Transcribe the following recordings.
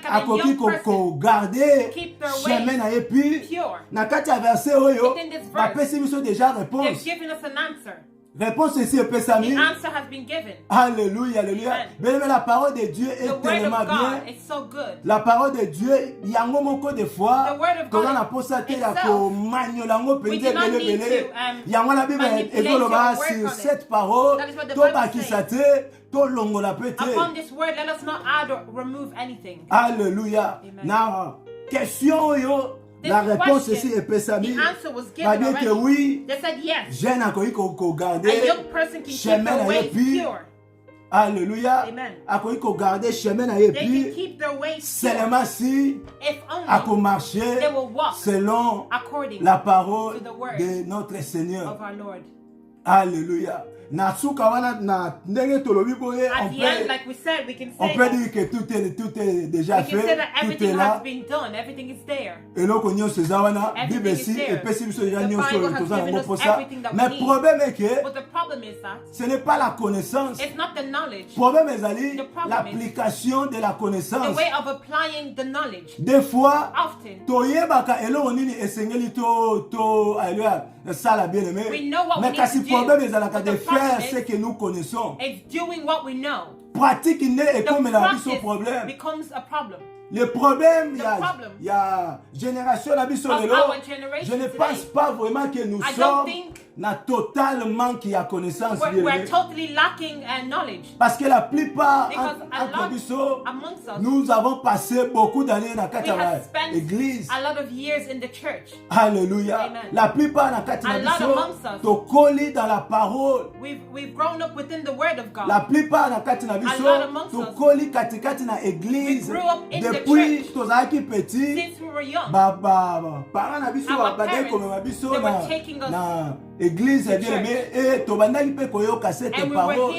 akoki ko garder chemin na ye puis na kati ya verset oyo bapesi biso déjà réponse. Réponse ici est pesami. Alléluia, alléluia. Mais la parole de Dieu est tellement bien. La parole de Dieu, il y a un moment des fois, quand on a posé il y a sur cette parole, alléluia. Now, question yo. La réponse ici est pesami. Va dire que oui, jeune a qu'on garder chemin à épi. Alléluia. A qu'on garder chemin à épi. Seulement si a qu'on marcher selon la parole de notre Seigneur. Alléluia. On peut dire que tout est déjà fait, tout est là. Et là, on a ces awana, Bible ici, et puis si déjà nous pour ça. Mais le problème est que ce n'est pas la connaissance. Le problème est l'application de la connaissance. Des fois, toyebaka elo onini esengeli to alléluia ça la bien aimé. Mais quand le problème est de faire ce que nous connaissons. Pratique n'est comme la vie son problème. Le problème, il y a génération d'habitude. Je ne pense pas vraiment que nous sommes totalement qui a connaissance. Parce que la plupart entre nous avons passé beaucoup d'années dans l'église. Alléluia. La plupart dans la parole. La plupart dans l'église. Depuis tozalaki petit, parents na biso badai comme biso na église bien aimé et tobandaki pe koyoka cette parole.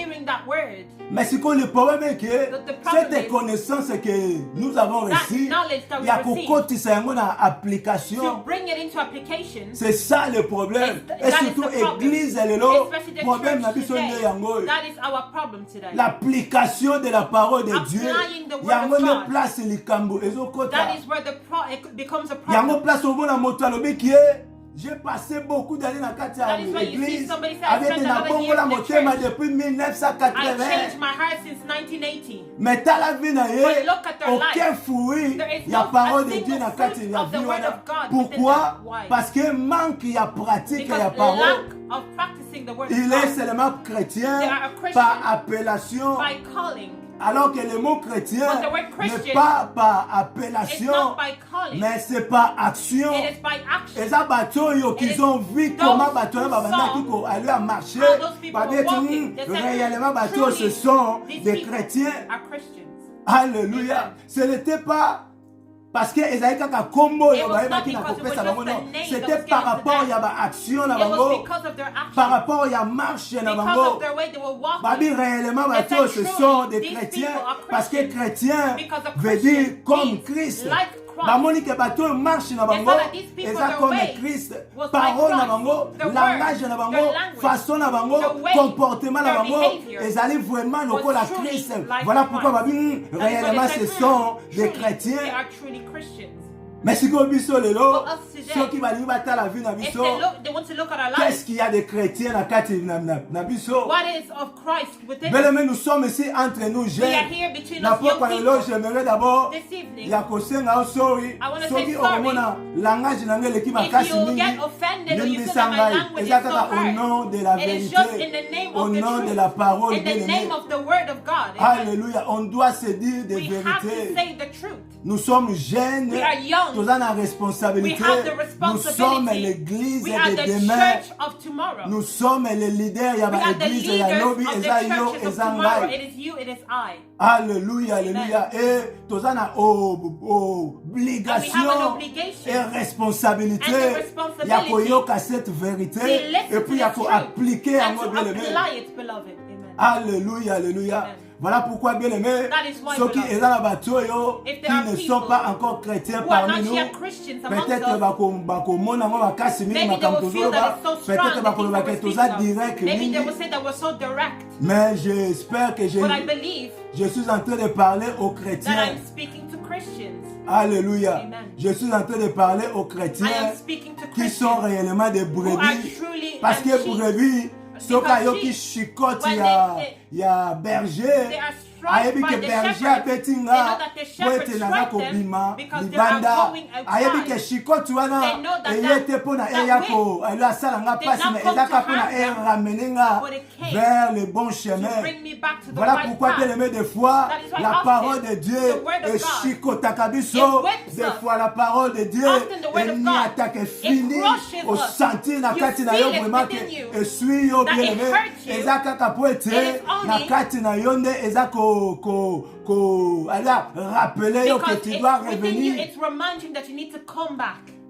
Mais ce que le problème est que cette connaissance que nous avons reçue, il y a kokotisa yango na application. C'est ça le problème. Et surtout église elle est problème na biso nde yango. L'application de la parole de Dieu. Yango ne place likambo ezokota. Yango place au bon moto alobi qui est. J'ai passé beaucoup d'années dans l'église avec des nabongo la motema depuis 1980. Mais dans la vie, aucun fruit, il y a parole de Dieu dans la vie. Pourquoi? Parce que manque, il y a pratique, il y a parole. Il est seulement chrétien par appellation. Alors que le mot chrétien n'est pas par appellation, mais c'est par action. Et ça, qu'ils ont vu comment aller à marcher, réellement, ce sont des chrétiens. Alléluia. Ce n'était pas parce que c'était par rapport à l'action, par rapport à la marche, réellement, ce sont des chrétiens. Parce que chrétien veut dire comme Christ. Monique bateau marche na bango eza comme Christ, parole na bango, langage na bango, façon na bango, comportement na bango ezali vraiment lokola Christ. Voilà pourquoi babi réellement ce sont des chrétiens. Mais si vous biso lelo, ceux qui vont battre la vie na biso, qu'est-ce qu'il y a de chrétiens na kati na biso? Mais nous sommes ici entre nous jeunes. Na pourquoi lelo j'aimerais d'abord ya kosenga sorry, ceux qui ont na langage na ngele ki makasi mingi, mingi sangai, ezaka au nom de la vérité, au nom de la parole de Dieu. Alléluia, on doit se dire des vérités. Nous sommes jeunes. Nous avons la responsabilité. Nous sommes l'église de demain. Nous sommes les leaders. Il y a l'église, il y a l'objet, il y a alléluia, alléluia. Et nous avons obligation et responsabilité. Il y a qu'à cette vérité. Et puis il y a qu'à appliquer à nos bien-aimés. Alléluia, alléluia. Voilà pourquoi, bien aimé, ceux qui sont là qui ne sont pas encore chrétiens parmi nous, peut-être mais j'espère que je suis en train de parler aux chrétiens. Alléluia. Je suis en train de parler aux chrétiens qui sont réellement des brebis. Parce que brebis, ceux qui chicotent, il y a berger. Ayebi ke berger apetinga wete naza kobima libanda ayebi ke shikotu wana eyete pona eyako elo asala nga pasi mais ezaka pona ramener nga vers le bon chemin. Voilà pourquoi bien aimé, des fois la parole de Dieu est chikotaka biso, des fois la parole de Dieu est ni attaque fini au sentir na kati na yo vraiment que suis yo bien aimé ezaka kapoete na kati na yo nde ezako rappeler que tu dois revenir.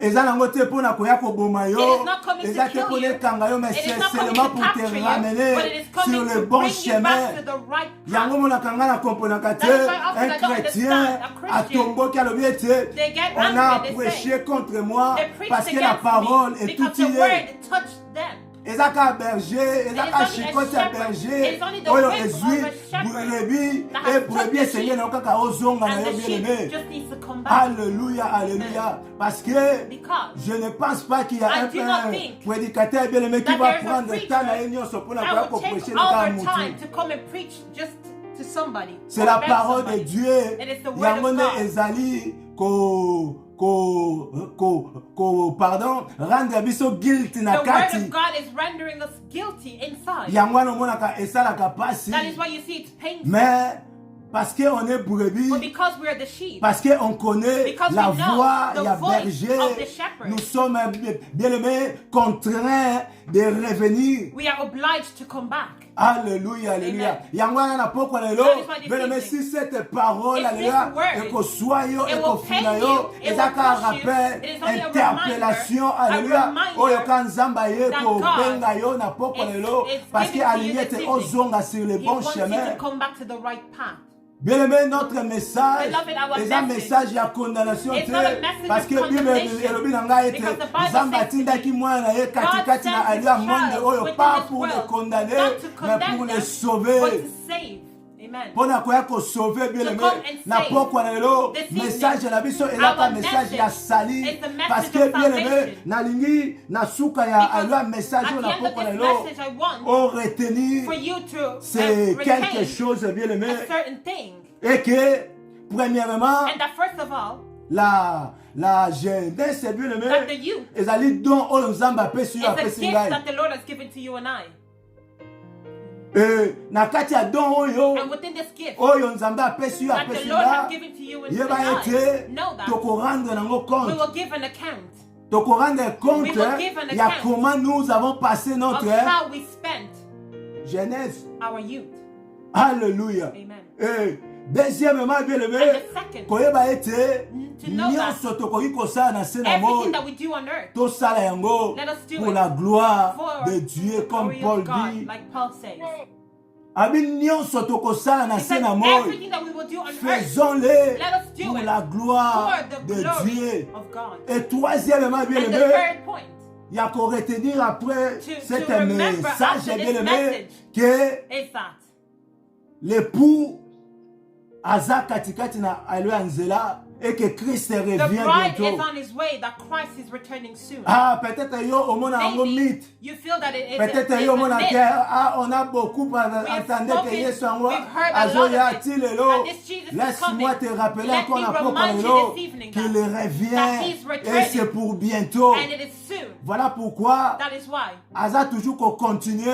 Eza nango te pona koya koboma yo, eza te pona kanga yo, mais c'est seulement pour te ramener sur le bon chemin. Yango mona kanga na kompona kate, un chrétien a tombo qui a le biete, on a prêché contre moi parce que la parole est tout liée. Ezaka berger, ezaka chikote berger, oyo ezui, brebis, et brebis seigneur na kaka ozonga na yo bien aimé. Alléluia, alléluia. Parce que je ne pense pas qu'il y a un prédicateur bien aimé qui va prendre le temps na union pour la prêcher le temps. C'est la parole de Dieu. Yangone ezali pardon, rendre biso guilty na kati. The word of God is rendering us guilty inside. Yangwana monaka esala kapasi. That is why you see it's painful. Mais parce qu'on est brebis, parce qu'on connaît la voix, il y a berger, nous sommes bien aimés contraints de revenir. We are obliged to come back. Alléluia, alléluia. Yangwana na poko lelo, bien aimé, si cette parole, alléluia, et qu'on soit yo, et qu'on finit yo, et ça qu'un rappel, interpellation, alléluia, oh yo kan zamba ye, ko benga yo na poko lelo, parce que alléluia te ozonga sur le bon chemin. Bien aimé, notre message est un message de condamnation parce que Bible elobi nanga ete Zamba tinda ki mwana ye katikati na alia monde oyo pas pour le condamner mais pour le sauver. Pona koya ko sauver bien aimé na poko na lelo message na biso et là pas message ya sali parce que bien aimé na lingi na suka ya alia message na poko na lelo on retenir c'est quelque chose bien aimé et que premièrement la jeunesse c'est bien aimé ezali don oyo Nzamba apesi yo apesi ngai na kati ya don oyo Nzambe apesi yo apesi ngai yeba ete tokorendre nango compte tokorendre compte ya comment nous avons passé notre jeunesse. Alléluia. Deuxièmement, bien aimé, koyeba ete nyonso tokoki kosala na se na moi tosala yango pour la gloire de Dieu, comme Paul dit. Abi nyonso tokosala na se na moi, faisons-le pour la gloire de Dieu. Et troisièmement, bien aimé, il y a qu'à retenir après cet message, bien aimé, que l'époux aza katikati na alwa nzela et que Christ revient bientôt. Ah, peut-être yo au monde en mythe. Peut-être yo au monde on a beaucoup entendu que Yesu ango azoya tilelo. Laisse-moi te rappeler encore un peu qu'il revient et c'est pour bientôt. Voilà pourquoi aza toujours qu'on continue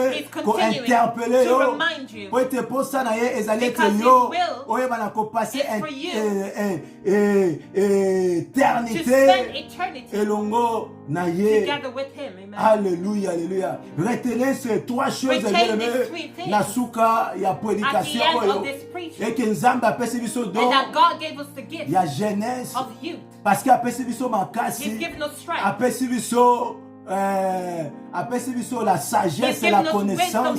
qu'on interpeller yo pour être pour ça na ye ezali que yo oye bana ko passer éternité elongo na ye. Alléluia, alléluia. Retenez ces trois choses na suka ya prédication oyo et que Nzamba apesi biso don ya jeunesse parce que apesi biso makasi apesi biso la sagesse et la connaissance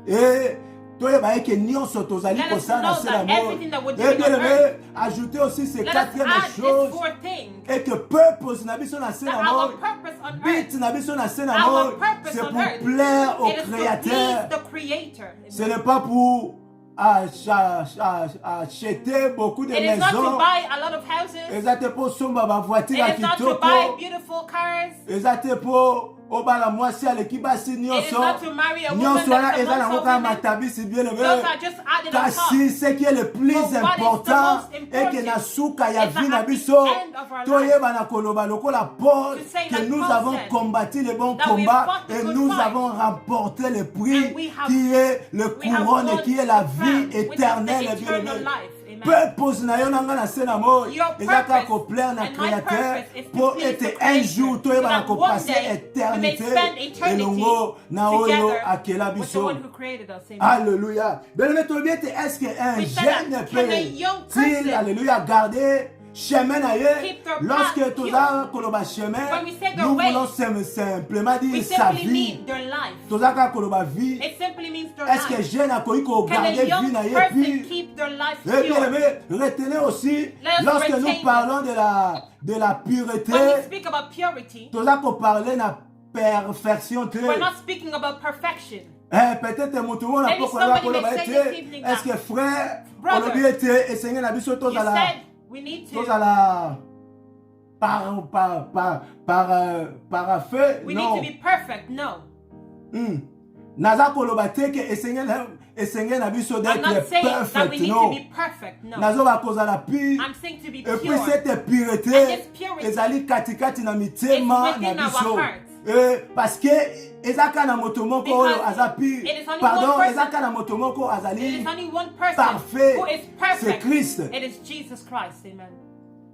et Let us know that everything that we're doing on earth, ajouter aussi ces let us quatrième add these chose 4 things. et que purpose na biso na That our purpose on earth, but na biso na our purpose c'est on pour earth, plaire au it is to Créateur. please the Creator. Ce n'est pas pour acheter beaucoup de It is not to maisons. buy a lot of houses. Exacte pour somba ba voiture It ya is not to kitoko. buy beautiful cars. Exacte pour obala mwasi aleki basi It is nyonso. not to marry a woman Nyonso wana that's eza nango amongst kaka women. matabisi bien Those aimé. are just added on top. Kasi ce qui est le plus But what is the important most et important que na suka ya is vie that na at the biso end of our toyeba na koloba lokola Paul To say que like nous Paul avons said, combattu le bon that we combat fought the et good nous fight. avons remporté le prix And we have- qui est le we have couronne et won qui est la the vie crown, which is the éternelle bien eternal aimé. life. Amen. Purpose na yo nanga na se na moi Your ezaka purpose koplaire na and my créateur purpose is to pour please the ete un Creator, jour so toyeba na that one kopase day we may éternité spend eternity elongo na oyo together akela with the biso. one who created us. Amen. Alléluia. Bien-aimé, tu bien, est-ce qu'un We said jeune that, can a young peut-il, person alléluia, garder chemin ailleurs? keep their Lorsque path tu pure? as koloba chemin, When we say their nous way, voulons simplement We dire sa simply vie. mean their life. Tu as koloba vie. It simply means their Est-ce que life. jeune a connu qu'on Can a garder young vie na person puis? keep their life Eh bien pure? aimé, retenez aussi, Let us lorsque retain nous this. parlons de la pureté, When we speak about purity, tu as qu'on parler de la perfection. we're not speaking about perfection. Peut-être mon tout le monde a Maybe pas somebody connu may say this evening est-ce que that, frère, brother, on a été essayé na biso tous You à la said we need tous to, à la par feu we non need to be perfect. No. naza koloba te ke essayé na biso I'm d'être not saying that we perfect need to non be perfect. No. nazo ba kozala pire. I'm saying to be Et puis pure. cette pureté And this purity ezali katikati na mitema is na within our biso. hearts. Parce que ezaka na moto moko oyo Because aza pire. it is only Pardon, one person. ezaka na moto moko It azali is only one person parfait. who is C'est perfect. Christ. It is Jesus Christ. Amen.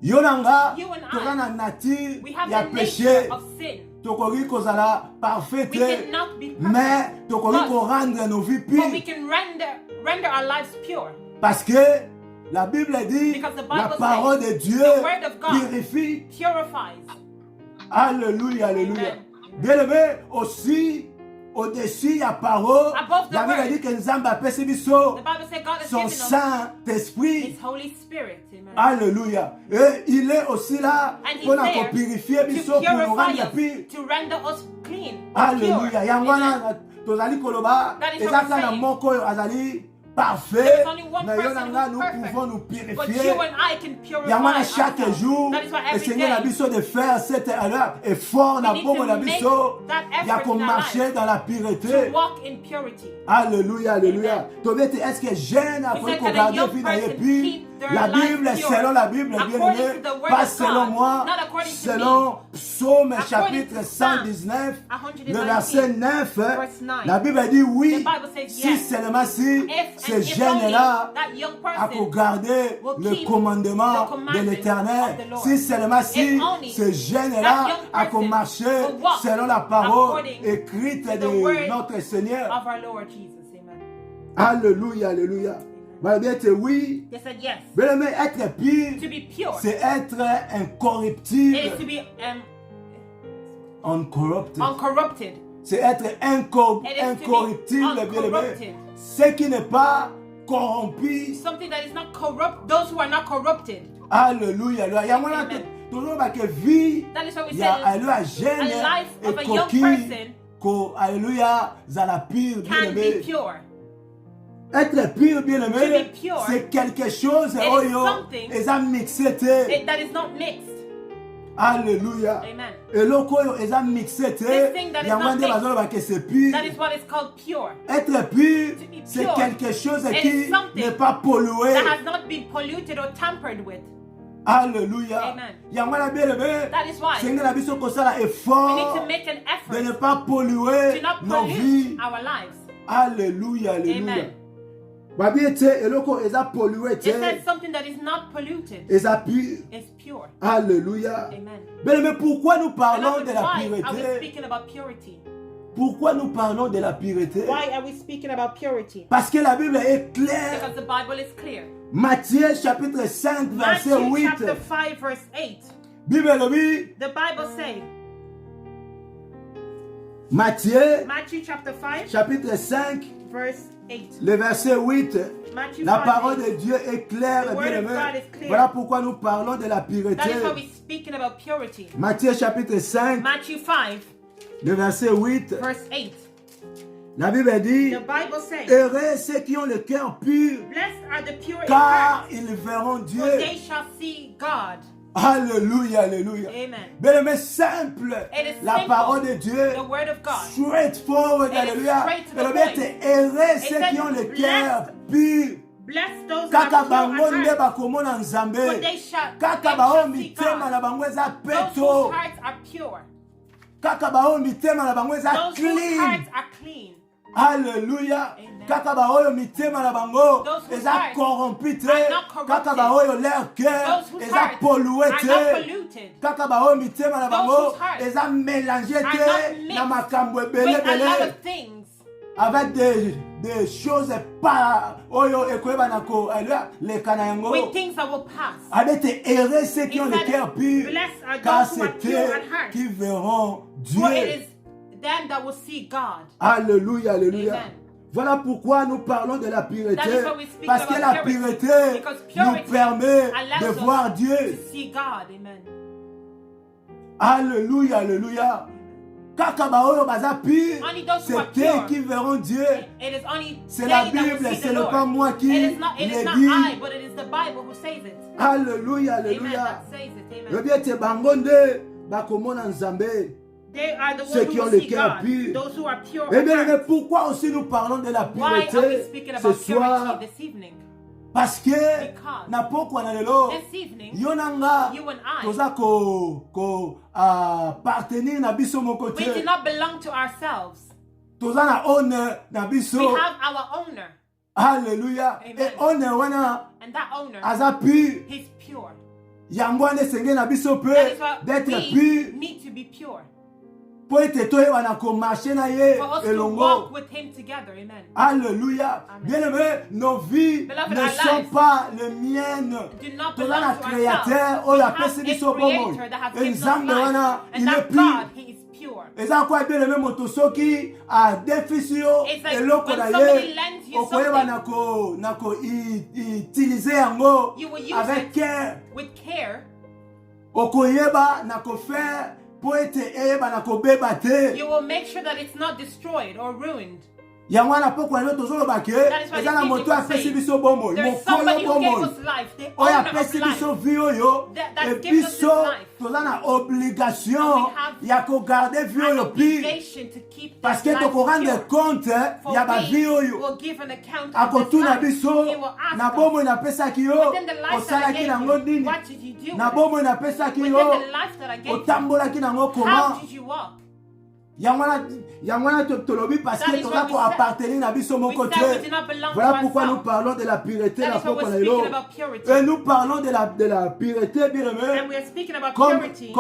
Yo nanga You and I, toza na nature We have ya the nature péché. of sin. Tokoki kozala parfait We te. cannot be Mais perfect. tokoki But- korendre nos vies But we pires. can render our lives pure. Parce que la Bible dit Because the Bible la parole de Dieu the word of God purifie. Purifies. Alléluia, alléluia. Amen. Bien aimé, aussi, au-dessus, il y a parole. Above the La Bible word. dit que Nzamba a apesi biso The Bible says God has son given us Saint-Esprit. His Holy Spirit. Amen. Alléluia. Et il est aussi là And pour He's there purifier biso, to pour nous purify rendre pure. us, to render us clean. Alléluia. Pure. Yangwana, tozali koloba, That is what ezaka we're na saying. moko oyo azali There parfait. is only one Mais yo person nanga, who's nous perfect. pouvons nous But purifier. you and I can purify Yangwana chaque ourselves. jour, That is why le every Seigneur a day biso de faire cet effort na need bomo to na make biso. that Il y a effort qu'on in our marcher life dans la pureté. to walk in purity. Alléluia, alléluia. Amen. Tobete, est-ce que jeune a He pris said qu'on that a garde young vie person et puis keep their la life Bible, pure. selon la Bible, bien According aimé, to the word pas of selon God, moi, not according to selon Psaume According chapitre to Psalm 119, 119, le verset 9, verse 9. la Bible dit oui, The Bible says si yes. seulement si If ce and if only jeune-là that young a person garder will le keep commandement the de commandments l'Éternel, of the Lord. si seulement si If only ce that jeune-là young a person marché will walk selon la parole according écrite to the de word notre Seigneur. of our Lord Jesus. Amen. Alléluia, alléluia. Va bien dire oui. They said yes. Bien aimé, être pire, To be pure. c'est être It is incorruptible. to be Uncorrupted. uncorrupted. C'est être It is to be incorruptible, bien aimé. uncorrupted. Ce qui n'est pas corrompu. Something that is not corrupt. Those who are not corrupted. Alléluia. Il y a moyen Amen. toujours que vie, That is what we il y a said. alléluia jeune A life et of a young coquille. person Alléluia, za la pire, bien can be aimé. pure. Être pire, bien To aimé, be pure, c'est quelque chose, is oyo, something et ça mixé te. That is not mixed. Alléluia. Amen. Et l'autre oyo, et ça mixé te. This thing that is Il y a not moins de mixed. bazolo que c'est pire. That is what is called pure. Être pur, To be c'est pure, quelque chose it qui is something n'est pas pollué. That has not been polluted or tampered with. Alléluia. Amen. Yangwana bien aimé. That is why Seigneur la biso kosala we need effort to make an de ne effort pas polluer to not nos vies. pollute our lives. Alléluia, alléluia. Amen. Babi ete eloko eza pollué It te. says something that is not polluted Eza pur. is pure. Alléluia. Amen. Bien aimé, pourquoi nous parlons Beloved, de la why are we pureté? speaking about purity? Pourquoi nous parlons de la pureté? Why are we speaking about purity? Parce que la Bible est claire. Because the Bible is clear. Matthieu chapitre 5 verset Matthew 8. chapter 5 verse 8. Bible dit, The Bible says, Matthieu Matthew chapter 5 chapitre 5 verse 8. Le verset 8. Matthew La 5, parole 8. de Dieu est claire The et word bien of aimée. God is clear. Voilà pourquoi nous parlons de la That pureté. is why we're speaking about purity. Matthieu chapitre 5, Matthew 5, le verset 8. verse 8. La Bible dit, The Bible says, heureux ceux qui ont le cœur pur, blessed are the pure in car heart, ils verront for Dieu. they shall see God. Alléluia, alléluia. Amen. Bien aimé, simple. It is La simple. parole de Dieu. The word of God. Straightforward, It is alléluia. straight to the Le bien point. est heureux It ceux says, qui ont le blessed cœur pur. Bless those Kaka that are bango pure nde at heart, bakomona for Nzambe. they shall Kaka bao see mitema God. na bango eza Those peto. whose hearts are pure. Kaka bao mitema na bango eza Those whose clean. hearts are clean. Alléluia. Amen. Kaka baoyo mitema na bango Those whose eza hearts corrompu te. are not corrupted. Kaka baoyo leur cœur Those whose eza hearts pollué are not te. polluted. Kaka baoyo mitema na Those bango whose hearts eza mélangé are te not na mixed makambo with ebele a lot bele. of things. Avec des choses pas oyo ekoyeba ko leka na yango. With things that will pass. Avec tes heureux ceux qui He ont le said, cœur pur, blessed are car those who are c'est pure eux at heart, qui verront for it Dieu. is them that will see God. Alléluia, alléluia. Amen. Voilà pourquoi nous parlons de la pureté. That is why we speak Parce que about la purity. pureté Because nous purity permet allows de us voir Dieu. To see God. Amen. Alléluia, alléluia. Kaka baoyo baza pur, Only those who are c'est eux pure. qui verront Dieu. It is only C'est they la that will Bible, see c'est the le Lord. pas moi qui It is not le I, dit. but it is the Bible who says it. Alléluia, Amen. alléluia. That says it. Le Amen. bien te bango nde bakomona Nzambe. They are the Ceux ones qui who ont will le see cœur God. pur. Those who are pure. Eh bien, at mais heart. pourquoi aussi nous parlons de la Why are we pureté speaking ce about soir? purity this evening? Parce que Because na pokwa na lelo this evening, yo nanga you and I, toza ko appartenir na biso moko we do te. not belong to ourselves. Toza na honneur na We biso. have our owner, Alléluia. Amen. Et honneur wana and that owner, aza pur. he's pure. Yango wana esengeli na biso That pe is why d'être we pur need to be pure. po ete toyeba na komarche na ye For us to walk elongo. with him together. Amen. Alléluia. Amen. Bien-aimés, nos vies Beloved, ne our sont lives pas les miennes. Do not Toza belong na to créateur ourselves. oyo We apesi have biso a bomoi. creator that has Et given us Nzambe wana, life. And il est that pur. God, he is pure. eza kwa bien-aimé moto soki adefisi yo It's like eloko when na somebody ye lends you okoyeba something, na ko utilize yango you will use avec it cœur. with care. Okoyeba na kofaire po ete eyeba na kobeba te. You will make sure that it's not destroyed or ruined. Yango wana pokwa lelo tozoloba ke That is why eza na this moto evening apesi we're biso bomoi There is mokolo somebody who gave bomoi us life, the oyo owner of apesi life. biso vie oyo That gives us ebiso this life. toza na obligation And we have ya kogarde vie An oyo pire obligation to keep parce this que life tokorendre pure. compte For ya bavie we oyo will give an account of this akotuna life. biso He will ask na us, bomoi napesaki yo within the life that I osalaki gave nango you, nini what did you do na with it? bomoi napesaki Within yo the life that I gave you, otambolaki nango how comment did you walk? yango wana tolobi parce That que is toza what we koappartenir na biso moko We said we do te. not belong Voilà to pourquoi nous ourselves. parlons de la pureté That la is why pokwa we're na lelo. speaking about purity. Et nous parlons de la pureté, bien aimé. And we are speaking about Comme purity.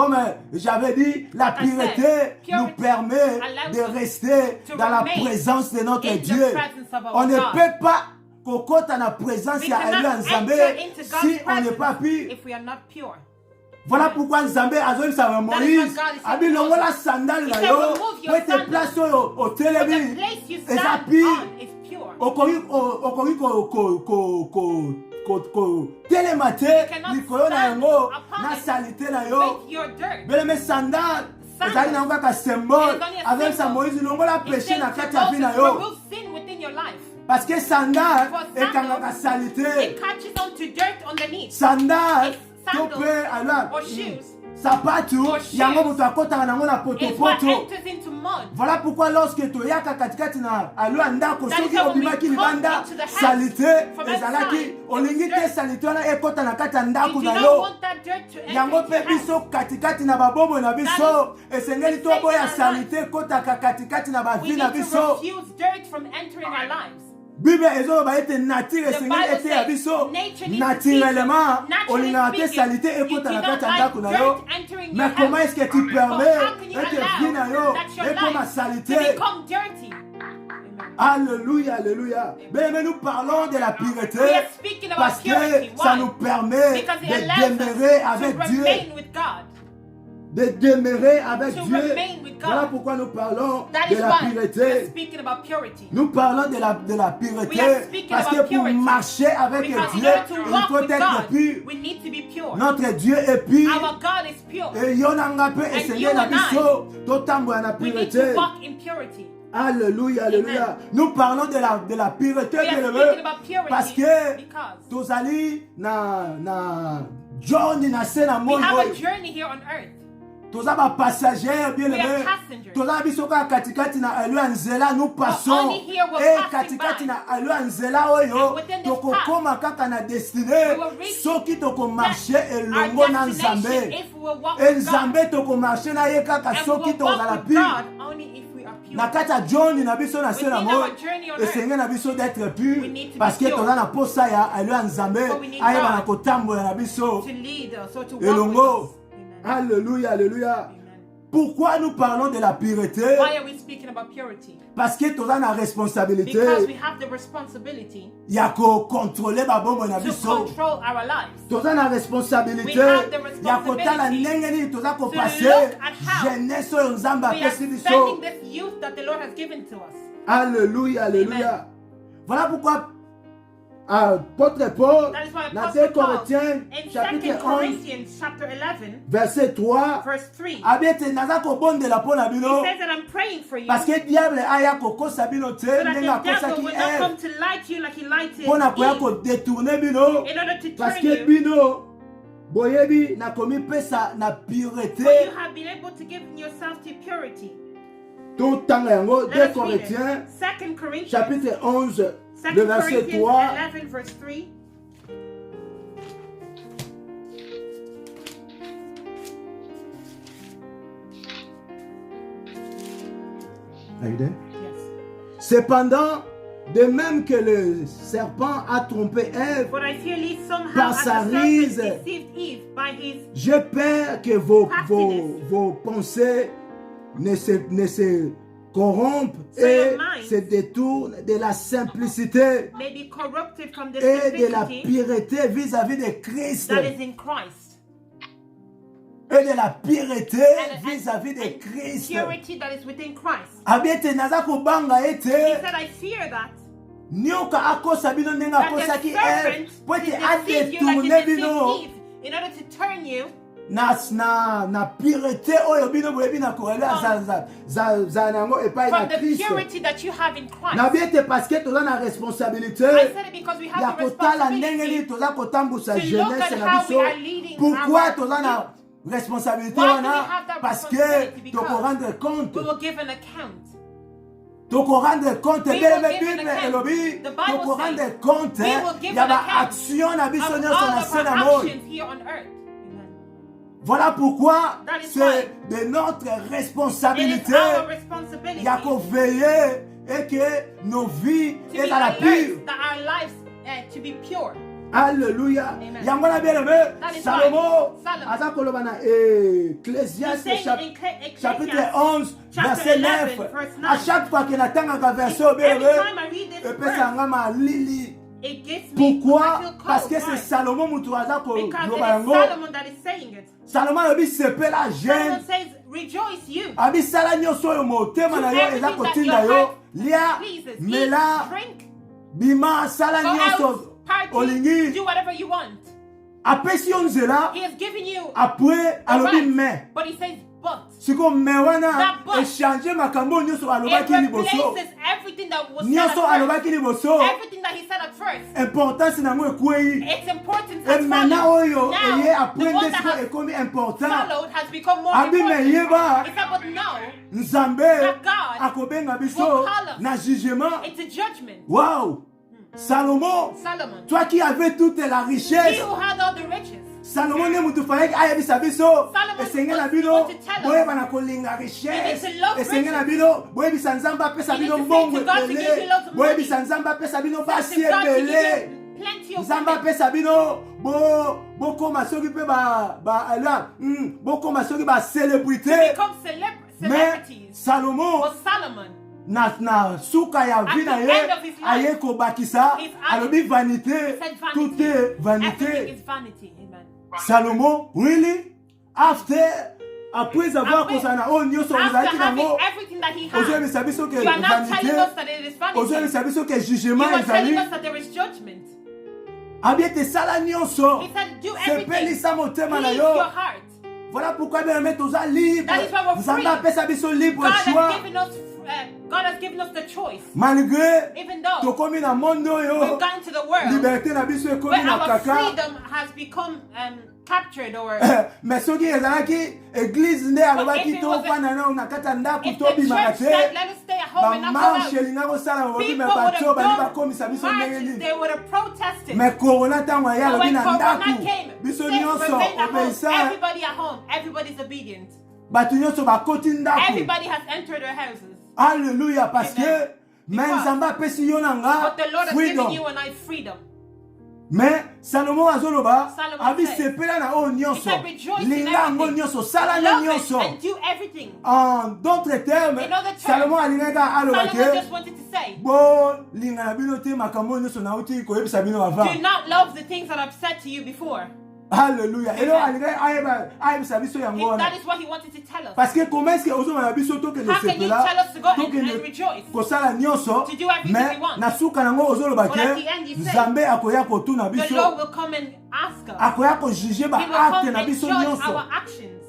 j'avais dit, la Like I said, pureté nous purity permet allows de us rester to dans la remain présence de notre in the Dieu. presence of our On ne God. peut pas kokota na présence We ya cannot Eliya Nzambe enter into God's si on n'est pas presence pur. if we are not pure. Voilà pourquoi Nzambe azoyebisa na That is Moïse what God is saying abi to longola Moses. sandale He na said, yo remove your po ete sandals. place oyo But the otelemi place you eza stand pur. on is pure. okoki kotelema te cannot likolo na stand yango upon na it salite na yo With your dirt. beleme sandale Sandals. ezali nango kaka symbole It is only a avec sa symbol. Moïse longola He péché said na to kati ya vie na Moses, yo remove sin within your life. parce que sandale For sandals, ekangaka salite It catches on to dirt underneath. sandale It's to sandals mpe ala or shoes. sapatu Or shoes. yango moto akotaka nango na It's what potopoto. enters into mud. Voilà pourquoi lorsque toyaka katikati na alo ya ndako That is soki how when we obimaki come libanda into the house salite from ezalaki outside, olingi te dirt. salite wana ekota na kati ya You ndako do na not yo want that dirt to enter yango into mpe your house. biso katikati na babomoi na biso esengeli the same toboya in our salite ekotaka katikati na We bavi need na to biso. refuse dirt from entering our lives. Bible ezoloba ete nature esengeli Bible ete ya says biso nature needs to naturellement speak. Naturally olingaka te speaking, salite you ekota do na not kati ya like ndako na dirt yo. entering Mais your comment house. est-ce que tu But permets how can you ete vi na allow yo that your ekoma life salite? to become dirty? Amen. Alléluia, alléluia. Mais nous parlons de la pureté We are speaking about parce que purity. ça Why? nous permet Because it de allows demeurer us avec to Dieu. remain with God. de demeurer avec To Dieu. remain with God. Voilà pourquoi nous parlons That de is la why we are pureté. speaking about purity. Nous parlons de la We pureté are speaking parce que about pour purity. marcher avec Because in Dieu, order to il walk faut with être God, pur. we need to be pure. Notre Dieu est pur. Our God is pure. Et yonanga peut essayer you na and biso totambola na We need pureté. to walk in purity. Alléluia, alléluia. Nous parlons de la pureté, We are bien-aimé, speaking about purity parce que because tozali na journey na se na we monde have a oyo. journey here on earth. Toza ba passager bien We are aimé. passengers. Toza biso ka katikati na alo ya nzela nous passons. only here we're Et passing katikati by. na alo ya nzela oyo And within this tokokoma kaka na destinée. we will reach Soki tokomarche our elongo na destination Nzambe. if we will walk Et with God. Nzambe tokomarche na ye kaka And we soki will walk tozala with pur. God only if we are pure. Na kati ya journey na biso na se na Within mo our journey on earth, esenge na biso d'être pur we need to be parce que pure. toza na posa ya alo ya Nzambe So we need ayeba God na kotambola na biso to lead us or to walk elongo. with us. Amen. Alléluia, alléluia. Amen. Pourquoi nous parlons de la pureté? Why are we speaking about purity? Parce que toza na responsabilité Because we have the responsibility ya kocontrôler babombo na to biso. control our lives. Toza na responsabilité We have the ya kotala responsibility ndenge nini toza to kopase look at how jeunesse oyo Nzambe We are apesi biso. spending this youth that the Lord has given to us. Alléluia, alléluia. Voilà pourquoi apôtre Paul, That is why dans Apostle 2 Paul, Corinthiens, in 2 chapitre 11, Corinthians chapter 11, verset 3, verse 3, abete naza kobondela mpo na he bino says that I'm praying for you parce que diable aya kokosa bino te so that ndenge the devil akosaki will not Eve come to lie to you like he lied to mpo na koya Eve, kodetourne bino in order to parce turn que you. bino boyebi nakomipesa na pureté But you have been able to give yourself to purity. totanga yango 2 Let us read it. Corinthiens 2 Corinthians, chapitre 11 2 le verset Corinthians 3 11, verse 3. Are you there? Yes. Cependant, de même que le serpent a trompé Ève, But I fear lest somehow Par as sa the serpent ruse. deceived Eve by his j'ai peur que vos Craftiness. pensées ne se corrompent So your et minds se détournent de la simplicité may be corrupted from the et de la simplicity pureté vis-à-vis de Christ. that is in Christ. Et de la pureté And vis-à-vis de Christ. purity that is within Christ. Abiete naza kobanga He ete said, I fear that nyoka akosa bino ndenge the akosaki Eve serpent po ete will deceive you like adetourne he bino deceived Eve in order to turn you na pureté oyo bino boyebi na koelewa za na yango epai na from the Christ. purity that you have in Christ. Nabi ete parce que toza na responsabilité I said it because we ya have the kotala ndenge nini responsibility toza kotambusa to look jeunesse at na how we biso. are leading Pourquoi our toza na responsabilité Why do we wana? have that Parce que responsibility? toko Because rendre we compte. will give an account. Toko rendre compte. We Bien will aimé give an Bible account. elobi. The Bible Toko says rendre compte. we will give Ya an ba account action na biso of nyonso all na of se na our moi. actions here on earth. Amen. Voilà pourquoi That is c'est de notre It is responsabilité our responsibility ya ko veiller et que nos vies to be est à la pure. alert that our lives to be pure. Alléluia. Amen. Yango na bien aimé. That is Salomo why Solomon, aza koloba na he's Ecclésiaste saying in chapitre Ecclesiastes 11 chapter verset 11, 9. verse 9. À chaque fois que natangaka verset au bien every aimé, time I read this epesa verse, nga malili. it gets me, I Pourquoi? feel cold. Parce que c'est Why? Salomon mutu aza Because it koloba is yango. Solomon that is saying it. Salomon alobi sepela jeune. Solomon says, rejoice you. Abisala nyonso oyo motema na yo eza everything that kotinda your yo. heart Lia, pleases, mela, eat, drink, bima, sala go nyonso out, party, olingi. do whatever you want. Apesi yo nzela. He has given you Après, the alobi right, me. but he says, but Siko me wana That but échanger makambo nyonso it alobaki liboso. replaces everything that was said Nyonso at alobaki first. liboso. Everything that he said at first. Importance nango ekwei. Its importance Et has maintenant followed. oyo Now, eye the après one nde that siko has ekomi important. followed has become more Abi me important. yeba. He said, but now, Nzambe that God akobenga biso will call us na jugement. it's a judgment. Wow. Salomon, Solomon, toi qui avais toute la he richesse. who had all the riches, Salomon ne mutu fallait ayebisa biso. Solomon Esenge na was bino able to tell us. boyeba na kolinga You richesse. need to love Esenge na riches. bino boyebisa Nzambe apesa You need bino to say mbongo to God to give you ebele. lots of Boyebisa Nzambe apesa bino basi to God to give ebele. you plenty of Nzambe women. apesa bino bokoma soki mpe bokoma soki ba To célébrité. become Mais celebrities. Salomon Was Solomon. na suka ya At vie na the ye end of his life, aye kobakisa his alobi vanité. He said Tout vanity. est Everything vanité. is vanity. Amen. Salomon, really? After après avoir concernant oh nyonso ozalaki nango everything that he ozali had, misa biso ke you are now vanité telling us that it is ozali vanity. misa biso ke You jugement are telling ezali us that there is judgment. abi ete sala nyonso He said, do everything. sepelisa motema na Please yo. your heart. Voilà pourquoi bien aimé toza libre. That is why we're free. Nzambe apesa biso libre God has given us the choice. Malgré Even though tokomi na monde we've oyo gone to the world liberté na biso ekomi where na our kaka. freedom has become captured or Mais soki ezalaki église nde alobaki if it was tofanda nao na kati ya ndako if the tobimaka church te said let us stay at home and not go out, bamarshe elinga kosala olobi people me would bato have bali done bakomisa biso ndenge marches, nini. they would have protested. Mais corona ntango aye But alobi when na Corona ndako came, biso they nyonso remained at home. obéissa Everybody at home, everybody's obedient. bato nyonso bakoti ndako. Everybody has entered their houses. Alléluia parce Amen. que mais Nzambe apesi yo na nga But the Lord has freedom. given you and I freedom. Mais Salomon azoloba Salomon abi said, sepela na oyo nyonso he said, rejoice in linga yango everything. nyonso sala Love it nyonso. and do everything. En d'autres termes, In other terms, Salomon alingaka aloba Solomon ke just wanted to say, bo linga na bino te makambo nyonso nauti koyebisa bino do avant. not love the things that I've said to you before. Alléluia. Et là Amen. alingaka ayebisa biso yango wana. That is what he wanted to tell us. Parce que comment est-ce que ozomona biso tokende How can you sepela tell us to go and tokende rejoice? kosala nyonso To do everything mais we want. na suka nango ozoloba But ke at the end you say, Nzambe akoya kotuna The Lord biso will come and ask us. akoya kojuge He will baacte come na and biso judge nyonso our actions.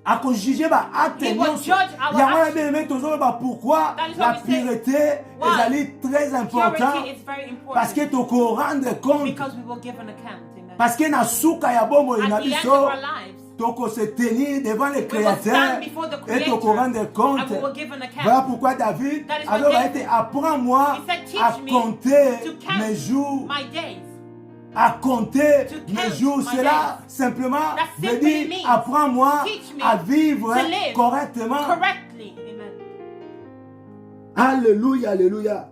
akojuge baacte He will nyonso judge our yango wana actions. bien aimé tozoloba pourquoi That is la why we say, pureté why? ezali très important Purity is very parce que important tokorendre compte because we will give an account. Amen. parce que na suka ya bomoi na At the end of biso our lives, toko se tenir devant le we will créateur stand before the et Creator toko rendre compte. and we will give an account. Voilà pourquoi David That is why alors a David- été apprends-moi He said, teach à me compter to count mes jours, my days. à compter To mes count jours. my Cela simplement That veut simply dire means, apprends-moi teach me à vivre to live correctement. Correctly. Amen. Alléluia, alléluia. Amen.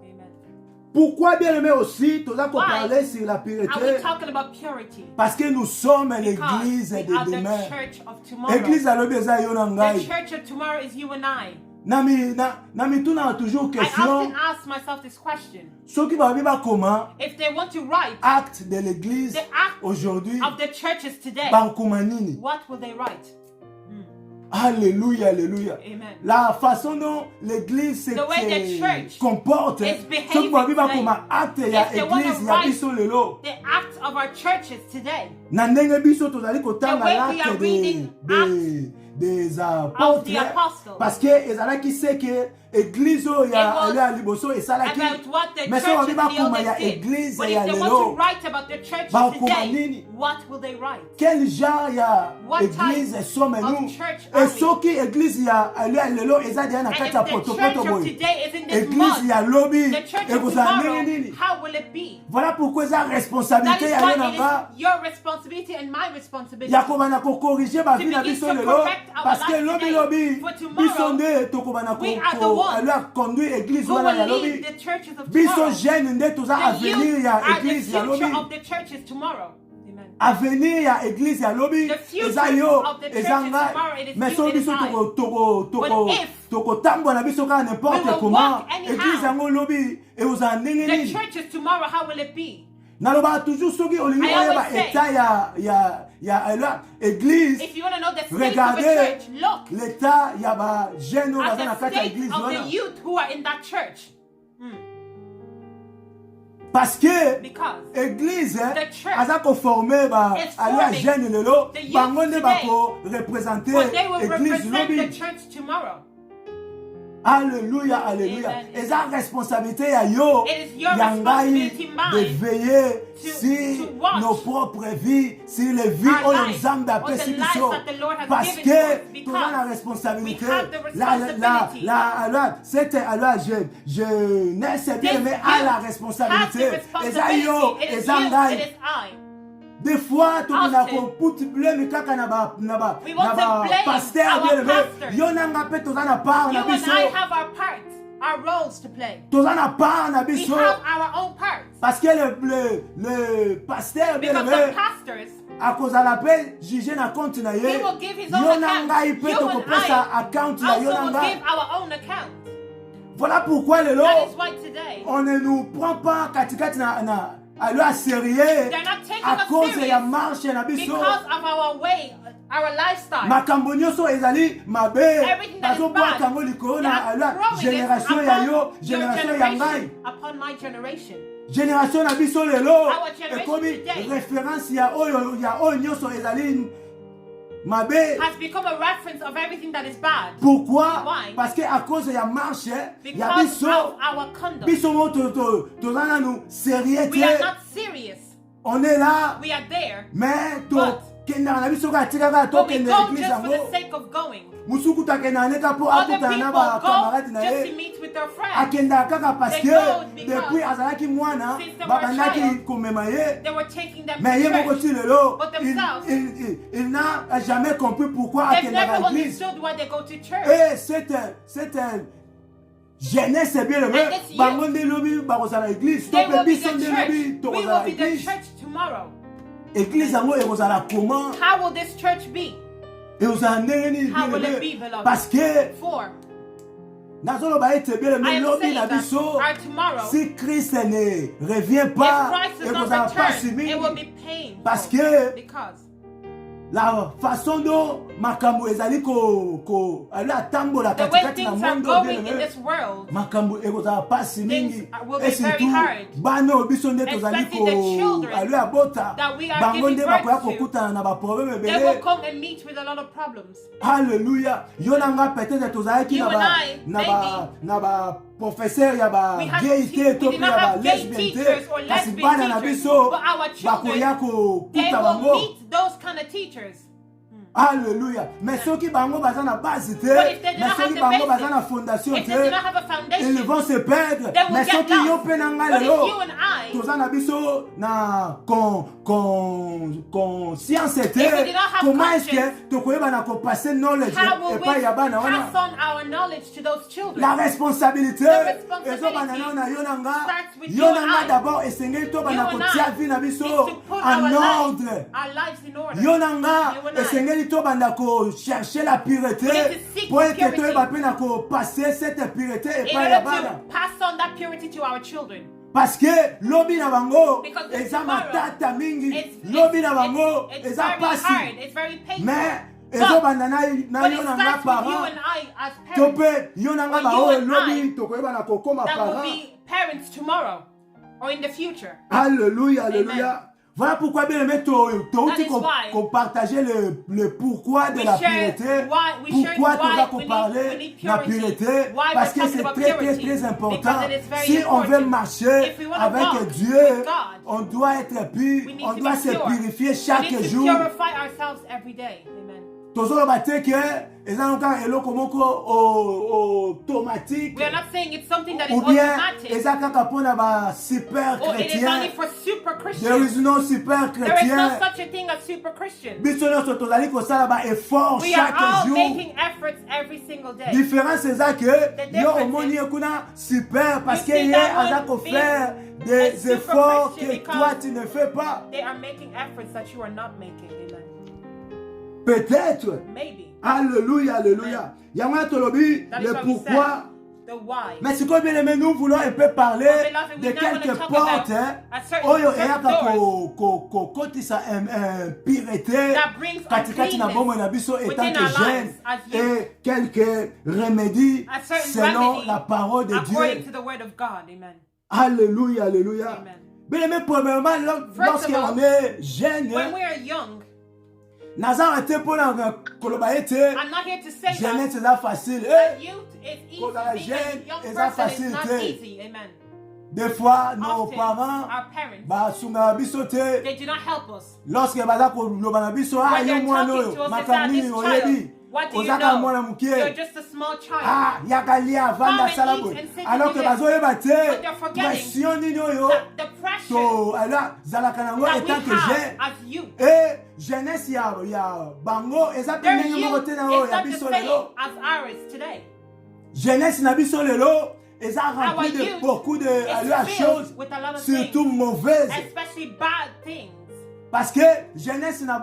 Pourquoi bien aimé aussi, tu as Why parlé sur la Are we pureté? talking about purity? Parce que nous sommes Because l'église we de are the demain. church of tomorrow. Église alobi eza yo na The ngai. church of tomorrow is you and I. Na mituna toujours I question. often ask myself this question. Soki babi bakoma If they want to write acte de l'église the act aujourd'hui of the churches today, bankoma nini? what will they write? Alléluia, alléluia. Amen. La façon dont l'église se The way the church comporte, is behaving soki babi today. bakoma acte ya If they wanna église ya write biso lelo. The act of our churches today, Na ndenge biso tozali kotanga The way we l'acte are reading des of apôtres the apostles. parce que ezalaki se que église oyo It ya was ale ya liboso esalaki about what the mais so churches babi and the bakoma ya elders did. église But ya if they want lelo to write about the churches bakoma today, nini? what will they write? quel genre ya What église type sommes-nous of church et are we? soki église ya ale ya lelo eza deya na And kati if ya the church potopoto of boye today is in this église mud, ya lobi the church of ekozala tomorrow, ndenge nini? how will it be? Voilà pourquoi eza That responsabilité is ya yo why na it nga is your responsibility and my responsibility ya kobana kokorige bavi to na begin biso to lelo correct our parce que life lobi today. lobi For tomorrow, biso nde tokobana we are the ones alua conduire église who wana will ya lead lobi the churches of biso tomorrow. jeune nde toza The avenir youth ya are the église ya lobi future of the churches tomorrow. Amen. avenir ya église ya lobi The future eza yo of the eza churches ngai tomorrow, it is mais you, so it is biso I. But if tokotambola biso kaka we n'importe will comment walk anyhow, église yango lobi ekozala ndenge the nini churches tomorrow, how will it be? nalobaka toujours soki olingi I always oyeba say, état ya église If you want to know the state of a regardez church, look l'état ya bajeune oyo at baza na the kati ya state église of wana the youth who are in that church. parce que Because église the church aza koforme is ali ya forming jeune lelo the youth bango nde today. bakorepresente but they will église represent the lobi church tomorrow. alléluia alléluia Amen. eza responsabilité ya yo It is your ya ngai responsibility, de mine, veiller to sur watch nos propres vies sur les vies our oyo lives, nzambe or apesi the lives biso that the Lord has parce given que to us, because toza na responsabilité we have the responsibility. cette jeunesse bien aimé a la responsabilité eza yo It is eza you, it ngai is I. des fois tokenda Often, koputi blame kaka na we want to blame pasteur our bien aimé pastors. yo nanga mpe toza na part You na and biso I have our parts, our roles to play. toza na part na We biso have our own parts. parce que le pasteur bien Because aimé the pastors, akozala mpe juge na compte na ye he will give his own yo na account. ngai mpe You and tokopesa I account na yo also na will ngai give our own account. voilà pourquoi lelo That is why today, on ne nous prend pas katikati alors sérieux They're not taking à us cause serious ya marche na biso. because of our way, our lifestyle. Makambo nyonso ezali mabe. Everything that is Bazobwaka bad, ngo likolo they na are alors throwing it génération ya upon yo, your génération ya ngai. generation, upon my generation. Génération na biso lelo Our generation ekomi today référence ya oyo nyonso ezali mabe. Has become a reference of everything that is bad. Pourquoi? Why? Parce que à cause ya marche ya Because biso of our conduct. biso mo tozana nous sérieux We are te. not serious. On est là We are there. mais But tokendaka na biso kaka tikaka but we tokende go église just for the yango. sake of going. Musuku takenda neka po Other akutana na people bakamarade go na just to ye. meet with their friends. Akendaka kaka parce They que go because depuis azalaki mwana since they were a babandaki child, komema ye. They were taking them Mais to ye moko church. ti lelo But themselves, il n'a jamais compris pourquoi they've never akendaka l'église. understood why they go to church. Et c'est un jeunesse bien aimé. And this Bango youth, nde lobi bakozala église. They To will pe be biso the nde church. lobi We will tokozala be the église. church tomorrow. Église yango ekozala comment? How will this church be? Ekozala ndenge nini How bien will it be, aimé? beloved? Parce que For nazoloba ete bien I aimé am lobi saying na that biso. our tomorrow, Si Christ ne revient if pas, Christ does not ekozala pasi return, it will mingi. be painful. Parce que Because la façon dont makambo ezali ali atambola the way katikati na things are mondo going bien in aimé. this world, Makambo ekozala pasi mingi. Things will be Et very surtout hard. bana oyo biso nde tozali Especially the children ali abota that we are bango giving nde birth bakoya to. kokutana na baproblème they will ebele. come and meet with a lot of problems. Alléluia. Yo na nga peut-être tozalaki You and I, na ba professeur ya ba We had gay te to we did pe not ya ba have gay lesbian teachers or te. Kasi lesbian bana na teachers, biso but our children, bakoya They kokuta will bango. meet those kind of teachers. Alléluia. Mais soki bango baza na base te, But if they do mais not have soki the bango basis, baza na fondation If they do te, not have a ils foundation, vont se perdre. they will Mais get soki yo lost. pe na nga But if lelo you and I, toza na biso na conscience If te, we did not have comment est-ce que conscience, tokoyeba na kopase knowledge how will we epai ya bana pass wana? on our knowledge to those children? La responsabilité The responsibility ezobanda na yo na nga. starts with Yo you na and nga I. d'abord esengeli tobanda You and kotia I vie na is biso to put en ordre. our lives in order. Yo na nga You and I. esengeli tobanda kocherche la pureté We need to seek po ete purity. toyeba mpe na kopase cette pureté In epai ya order bana. to pass on that purity to our children. Parce que lobi na bango Because eza tomorrow, matata mingi. It's Lobi na bango it's eza very hard. pasi. It's very painful. Mais But ezobanda na it yo na nga starts with you parent. and I as To parents mpe yo na nga Or you baoyo and lobi tokoyeba na kokoma that will parent. be parents tomorrow or in the future. Alléluia, Amen. alléluia. Voilà pourquoi bien aimé, tu That is why qu'on partageait le pourquoi de we la share pureté. we share Pourquoi tu why vas we qu'on need parler de la purity. pureté. Why Parce we're que c'est talking très, about très, purity. très important. Because it is very Si on veut important. marcher If we wanna avec walk Dieu, with God, on doit être pur, we need on to doit be se pure. purifier We chaque need to jour. purify ourselves every day. Amen. Tozoloba te ke eza nokaka eloko moko automatique We are not saying it's something that is ou bien automatic eza kaka mpona ba super or it is only chrétien. for super There Christians. is no super There is chrétien. no such a thing as super Christians. Biso nyonso tozali kosala ba effort We are chaque all jour. making efforts every single day. Différence eza que The yo difference omoni is- ye kuna super parce que see ye that one aza being kofaire a des super efforts Christian que because toi tu ne fais pas. They are making efforts that you are not making. Amen. Peut-être. Maybe. Alléluia, alléluia. Yango ya tolobi That is le what we pourquoi. said. The why. Mais si quoi bien aimé, nous voulons un peu parler Beloved, de we now wanna quelques talk portes about a certain oyo certain eyaka doors kokotisa pureté that brings katikati na bomoi na biso uncleanness étant within our que jeune lives as youth. et quelques remèdes A certain selon remedy la parole de according Dieu. to the word of God. Amen. Alléluia, alléluia. Amen. Bien aimé, premièrement, First of lorsqu'on all, est jeune, When we are young, naza ate mpona koloba ete I'm not here to say jeunesse that eza facile. youth is easy. Kozala Being jeune, a young eza person facile is not te. easy. Amen. Des fois, nos Often, parents our parents, basungaka biso te. they do not help us. Lorsque baza koloba na biso When yo they're mwana talking to oyo us, they say, makambo this nini child, oyebi what do you ozaka mwana know? You're mokie just a small child. yaka lia avanda Come and asala eat boye and sit alors and que eat. bazoyeba But te they're forgetting pression nini oyo The pressure ala zalaka nango that we etant que have jeune as youth. et jeunesse ya bango eza mpe Their ndenge moko youth te is na oyo ya not the biso same lelo as ours today. jeunesse na biso lelo eza rempli Our de youth beaucoup de It's choses filled with a lot of surtout things, mauvaises. especially bad things. Parce que jeunesse na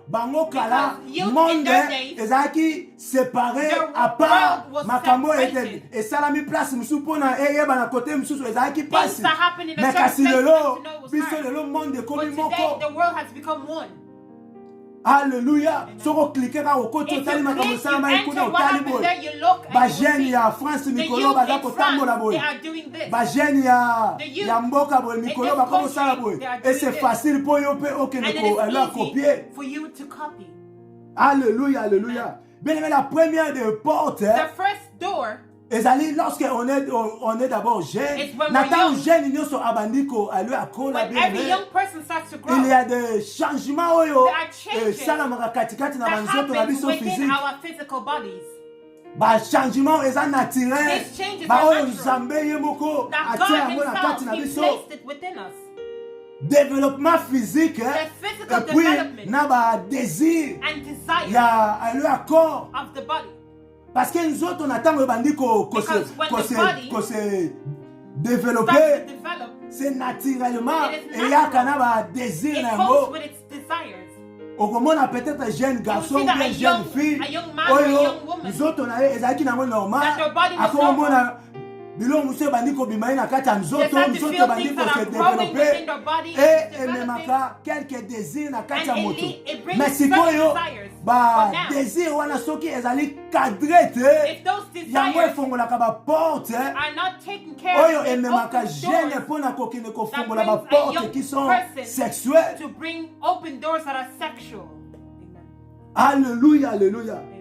bango kala Because youth monde in their days, ezaki séparé their à part world was makambo separated. et salami place musu pona eyeba na côté musu ezaki Things passe. that happen in a Mais certain kasi place lelo to know it was biso hard. lelo monde But komi today, moko. the world has become one. Alléluia. Soko cliquer ka okoti If otali you makambo click, you salama ikuna enter what otali happens boy. there, you look Ba and you will jeune see. ya France The mikolo youth baza in kotambola France, boy. they are doing this. Ba jeune ya The youth ya mboka boy in mikolo this bakoma sala country, boy. they are Et doing c'est this. facile pour yo pe okende And it ko elle a is copier. easy for you to copy. Alléluia, alléluia. Bien aimé, la première des portes, The first door ezali lorsque on est d'abord jeune. It's when we're Nathan young. jeune nyoso abandiko alu akola when bien every aimé. young person starts to grow, Il y a des changements oyo There are changes salamaka katikati na that banzoto na happens biso within physique. our physical bodies. Ba changement eza naturel. These changes Ba are oyo natural. Nzambe ye moko That atia God yango na kati Himself, na He biso. placed it within us. Développement physique physical et puis development na ba désir And desire ya alu corps. of the body. Parce que nous autres, on attend le bandit qu'on Because when the body se Starts développer, to develop, c'est naturellement. It is Et il y a natural. quand même désir it dans goes le with its desires. au moment on a peut-être un jeune garçon see ou that bien a jeune young- fille. a young man or a young woman, nous autres, on a ezaki na normal. that their body was Après au moment normal. bilo muso bandi ko bimai na kati ya They nzoto, start to nous feel autres bandi things ko that se are growing within développer. their body Et and developing. ememaka quelques désirs na kati ya And moto. it brings Mais certain sikoyo desires. ba But now, désir wana soki ezali cadré te. if those Yango desires efongolaka baporte are not taken care of, oyo it ememaka opens jeune doors mpona kokende kofongola brings a baporte young qui sont person sexuelles. to bring open doors that are sexual. Alléluia, alléluia. Amen.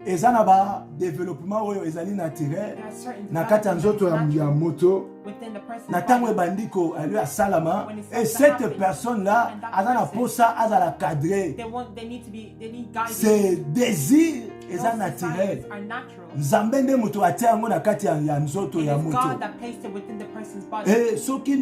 Eza na ba développement oyo ezali naturel There are certain na kati ya nzoto ya developments moto within the person's na ntango body. ebandiko ali asalama When it et starts to cette happen, personne là and that aza na person, posa azala cadré. They need guidance. Ces désirs Those eza desires naturel. are natural. Nzambe nde moto atia yango na kati ya nzoto It ya is moto. God that placed it within the person's body. Et soki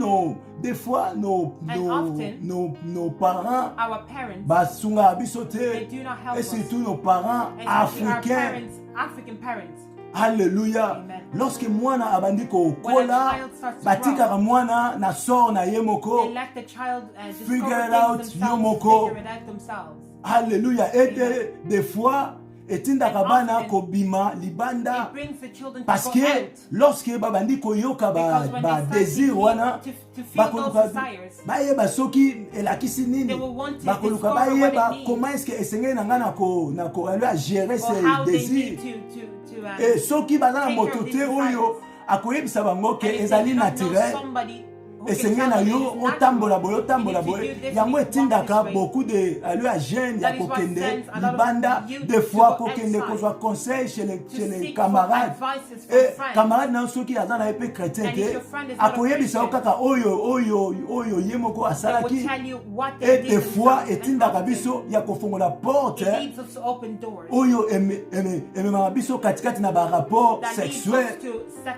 des fois nos parents Our parents, basunga biso they te do not help et us. surtout nos parents Especially our africains. parents, African parents. Alléluia. Amen. Lorsque mwana abandi When kokola a child starts to batikaka mwana na sort na ye They moko. let the child Figure discover it out, things yo themselves, moko. figure it out themselves. Alléluia. Et des fois etindaka And bana often, kobima libanda It brings the children parce to go que out. lorsque babandi koyoka Because when ba they désir start wana to feel those desires, bayeba soki elakisi nini they will want to bakoluka discover what bayeba it means. comment est-ce que esengeli na nga na koalu a gérer or ces how they désirs need to et soki baza na take moto care of te these oyo akoyebisa bango ke and if they ezali do not know naturel somebody who esengeli can na tell them yo it is otambola natural, boye otambola you need to boye do this, yango you need to walk etindaka this way. beaucoup de alu ya jeune ya That is what kokende sends a lot of libanda youth des to fois go kokende outside, kozwa conseil chez les seek camarades for advices from et friends. camarade na yo soki aza na ye mpe chrétien And if te your friend is not a akoyebisa yo Christian, kaka oyo ye moko They will asalaki tell you what they et did des fois themselves, and etindaka often biso ya kofongola porte it leads us to open doors oyo ememaka biso katikati na barapport that leads sexuel us to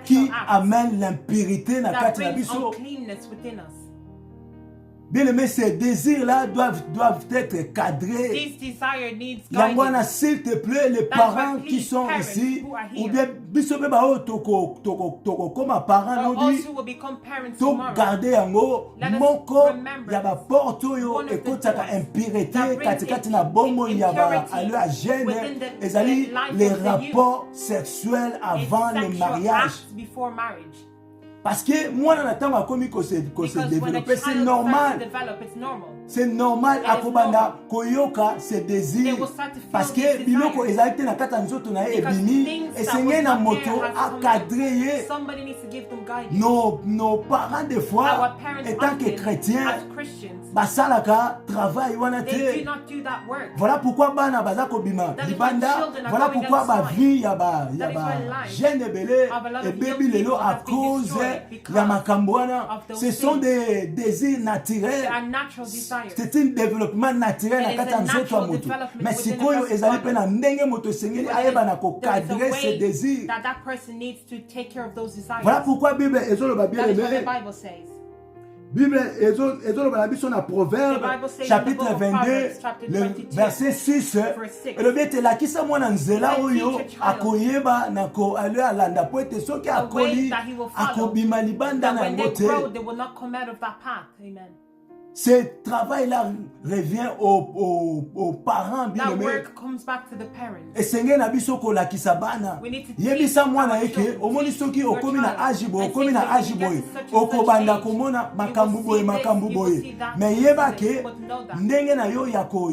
qui sexual acts amène l'impurité na that kati na brings biso. uncleanness within us. Bien aimé, ces désirs-là doivent être cadrés. This desire needs Yangwana, guidance. s'il te plaît, les That's parents why qui please, sont parents ici, who are ou here, bien bisobe bao toko comme parents or nous dit, also will become parents to tomorrow. garder yango Let us moko remember ya ba porte oyo one of the ekotaka doors impurité that brings katikati na bombo ya ba impurity alu ya gêne within the ezali life les of the youth. rapports sexuels It's avant le sexual mariage. acts before marriage. Parce que moi na ntango akomi ko se Because when a développer child c'est starts to normal. develop, it's normal. C'est normal It is akobanda koyoka ses They désirs will start to feel parce que these biloko desires. ezali te na kati ya nzoto na ye Because ebimi things that esengeli was na not there moto has come akadre out. ye. Somebody needs to give them guidance. Nos parents des Our fois parents étant que often, chrétiens as Christians, basalaka travail wana they te. do not do that work. Voilà pourquoi bana baza kobima That is libanda. why children are Voilà going pourquoi ba outside. vie ya That is why life jeune ebele of a lot of ebebi young lelo people à has been cause destroyed because ya makambo wana. of those Ce sont things. des désirs They naturels. are natural desires. C'est un développement naturel It na is kati a ya nzoto ya natural moto. development Mais within a sikoyo person's ezali body. mpe na ndenge moto esengeli But ayeba na there is a kokadre ses way désirs. that person needs to take care of those desires. Voilà pourquoi Bible ezoloba bien That is what the aimé. Bible says. Bible ezoloba na biso na Proverbe The Bible says in the chapitre book of 22 Proverbs, chapter le 22, verset 6 verse 6. elobi ete elakisa mwana nzela It will oyo teach a child akoyeba na ali alanda po ete soki a way akoli that he will follow, akobima libanda That na when yango they te. grow, they will not come out of that path. Amen. Ce travail-là revient aux parents bien That aimés. work comes back to the parents. Et senge na biso kolakisa bana. We need to Yebisa teach mwana our eke children, omoni teach soki your okomi na child, agi boye, and okomi say na that when agi you get boye, to such and such okobanda age, komona you makambu will boye, see this, makambu you will boye. see that, Mais you will yeba see this, ke but know that ndenge na yo yako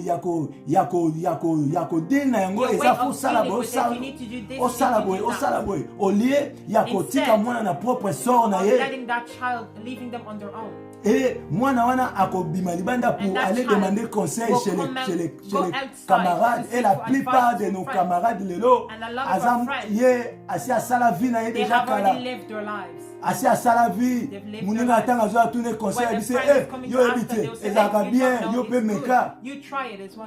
deal na yango your way eza fo of sala dealing boye, with it, you need to do this, osala you need to boye, do that. osala boye. Au lieu ya kotika Instead mwana na propre sort na of ye. letting that child, leaving them on their own. Et mwana wana akobima libanda pour aller demander conseil chez les camarades. Et la plupart de nos camarades lelo azam ye asi asala vie na ye déjà kala. Asi asala vie muninga atanga zo atune conseil abise yo ebite ezaka bien yo pe meka.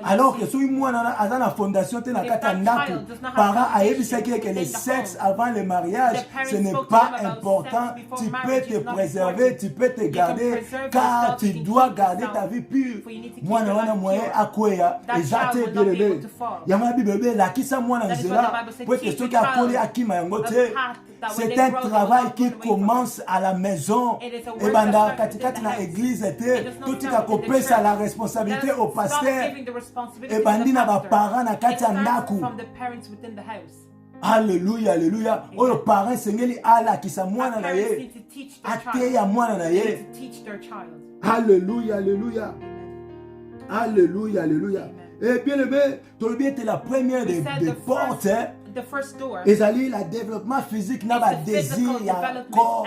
Alors que soki mwana azana fondation te na kata ndako parents ayebisaki que le sexe avant le mariage ce n'est pas important, tu peux te préserver, tu peux te garder car tu dois garder ta vie pure. Mwana wana moye akweya ezate bebe yama bibebe la kisa mwana nzela pour que ceux qui akoli akima yango te. C'est un travail qui commence à la maison. Et banda katikati na église te tout ka kopesa la responsabilité au pasteur et bandi na ba parents na kati ndaku. Alléluia, alléluia. Oyo parents sengeli ala kisa mwana na ye. Ateya mwana na ye. Alléluia, alléluia. Alléluia, alléluia. Et bien aimé, tu bien la première des portes. Ezali la développement physique na ba désir ya corps.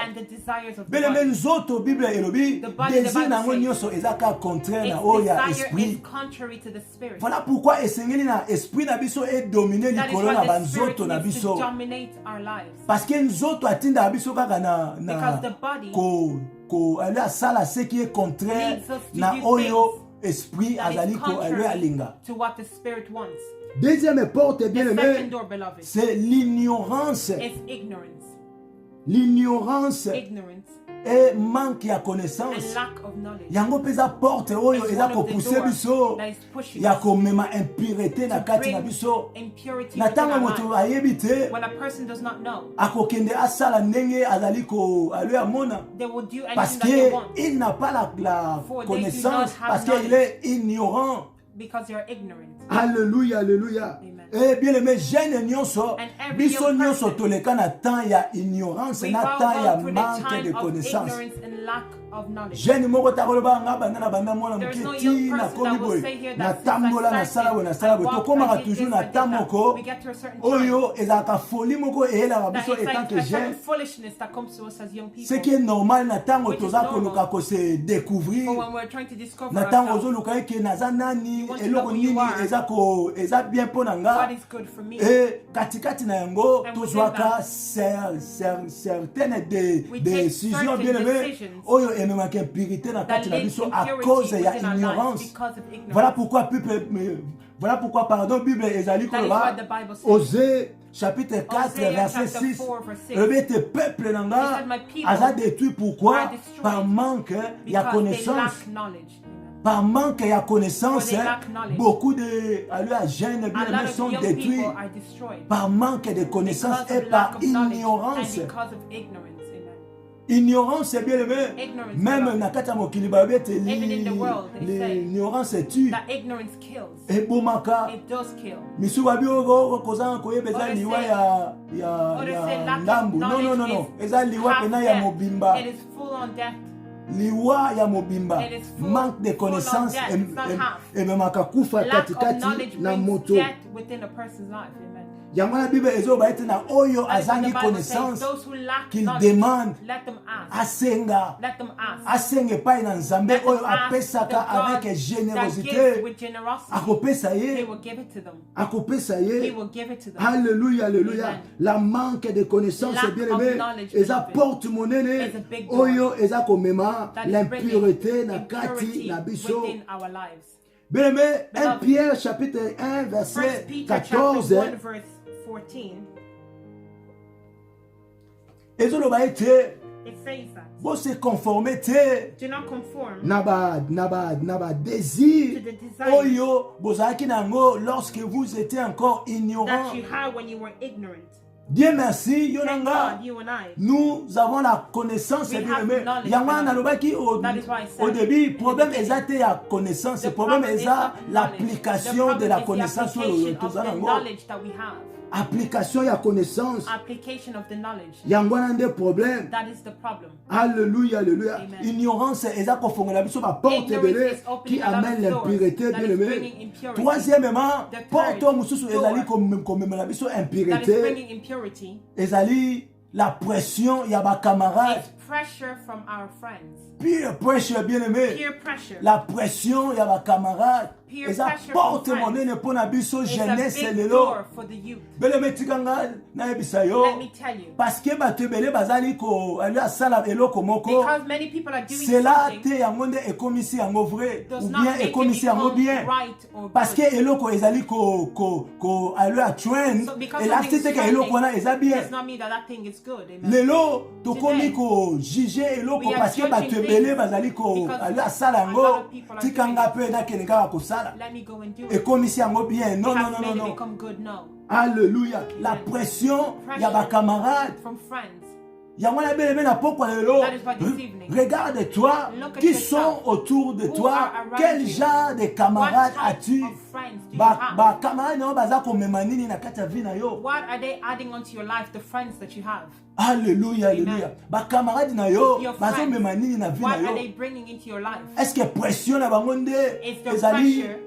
Bien aimé, nous autres Bible elobi désir na nyonso ezaka contraire na oya esprit. Voilà pourquoi esengeli na esprit na biso est dominé likolo na banzoto na biso. Parce que nous autres atinda biso kaka na ko ala sala ce qui est contraire na oyo esprit azali ko ale alinga. Deuxième porte, bien aimé, c'est l'ignorance. L'ignorance et manque de connaissance. Yango pesa porte oyo eza ko pousser biso ya ko mema impureté na kati na biso. Na tanga moto ayebi te akokende asala ndenge azali ko alwe amona parce que il n'a pas la connaissance parce qu'il est ignorant. Because you're ignorant. Alléluia, alléluia. Eh bien aimé, jeune nyonso, biso nyonso toleka na temps ya ignorance, na temps ya manque de connaissance. Jeune moko takoloba nga banda na banda mwana muketi na komi boy na tambola na sala boy na sala boy tokomaka toujours na tamoko oyo ezaka folie moko eyela biso etant que jeune. Ce qui est normal na tango toza koluka ko se découvrir na tango zo luka ke naza nani eloko nini eza bien pona nga et katikati na yango tozwaka certaines décisions bien aimées oyo ememaka impurité na kati na biso à cause ya ignorance. Voilà pourquoi Bible ezali koloba Osée chapitre 4 verset 6 le peuple nanga aza détruit pourquoi par manque ya connaissance. Par manque de connaissance, beaucoup de jeunes bien sont détruits par manque de connaissance et par ignorance. Ignorance est bien aimé. Même na kata mokili ba bete l'ignorance tue. Et bomaka. Misu ba bio kozanga koyebeza liwa ya ndambu. Non. Eza liwa pena ya mobimba. Liwa ya mobimba. Manque de connaissance et même akakufa katikati na moto. Yango la Bible ezo ba ete na oyo azangi connaissance qu'il demande asenga asenge pa na nzambe oyo apesaka avec générosité akopesa ye alléluia alléluia. La manque de connaissance bien aimé eza porte monene oyo eza komema l'impureté na kati na biso. Bien aimé, 1 Pierre chapitre 1 verset 14 ezoloba ete bo se conformer te na ba désir oyo bozalaki nango lorsque vous étiez encore ignorant. Dieu merci, Thank God, you and I. nous avons la connaissance, We bien have aimé. knowledge. Yangwa nalobaki That is why I said au début, in the problème beginning, exact ya connaissance, le The problème problem is est not l'application knowledge. de The la problem is the connaissance sur application le of the knowledge that we have. application ya connaissance. Application of the knowledge. Yangwa nande problème. That is the problem. Alléluia, alléluia. Amen. Ignorance est ça qu'on fait la biso ba porte Ignorance belé is opening qui a lot of amène doors l'impurité, that bien is aimé. bringing impurity. Troisièmement, The third porte mususu door ezali comme la biso That is impurité. bringing impurity. Ezali la pression ya ba camarade. It's pressure from our friends. Peer pressure, bien aimé. Peer pressure. La pression ya ba camarade. Peer Eza pressure porte from monene pour na biso It's jeunesse a big lelo. door for the youth. Bien aimé tikanga na yebisa yo. Let me tell you. Parce que bato ebele bazali ko ali asala eloko moko. Because many people are doing Cela something te yango nde ekomisi yango vrai does ou not bien make it ekomisi yango become bien. right or Parce que good. eloko ezali ko ali a trend So because elakisi something te is ke eloko wana trending, eza bien. does not mean that that thing is good. Amen. Lelo tokomi Today, ko juger eloko we are parce que judging bato things ebele bazali ko because ali asala a yango lot of people are tikanga doing mpe nakende kaka kosala Let me go and do it. ekomisi yango bien. Non, It non, has non, made non, it non. become good. No. Alléluia. La pression ya ba camarade. From friends. Yango na bele na pokwa lelo. That is why this evening. Regarde-toi Look at qui yourself. sont autour de Who toi. are around Quel you? genre de camarades What type as-tu? of friends do you Ba have? camarades no baza komema nini na kati ya vie na yo. What are they adding onto your life? The friends that you have. Alléluia, alléluia. Ba camarades na yo Your bazo friends. mema nini na vie na What yo. are they bringing into your life? Est-ce que pression na bango nde It's the ezali pressure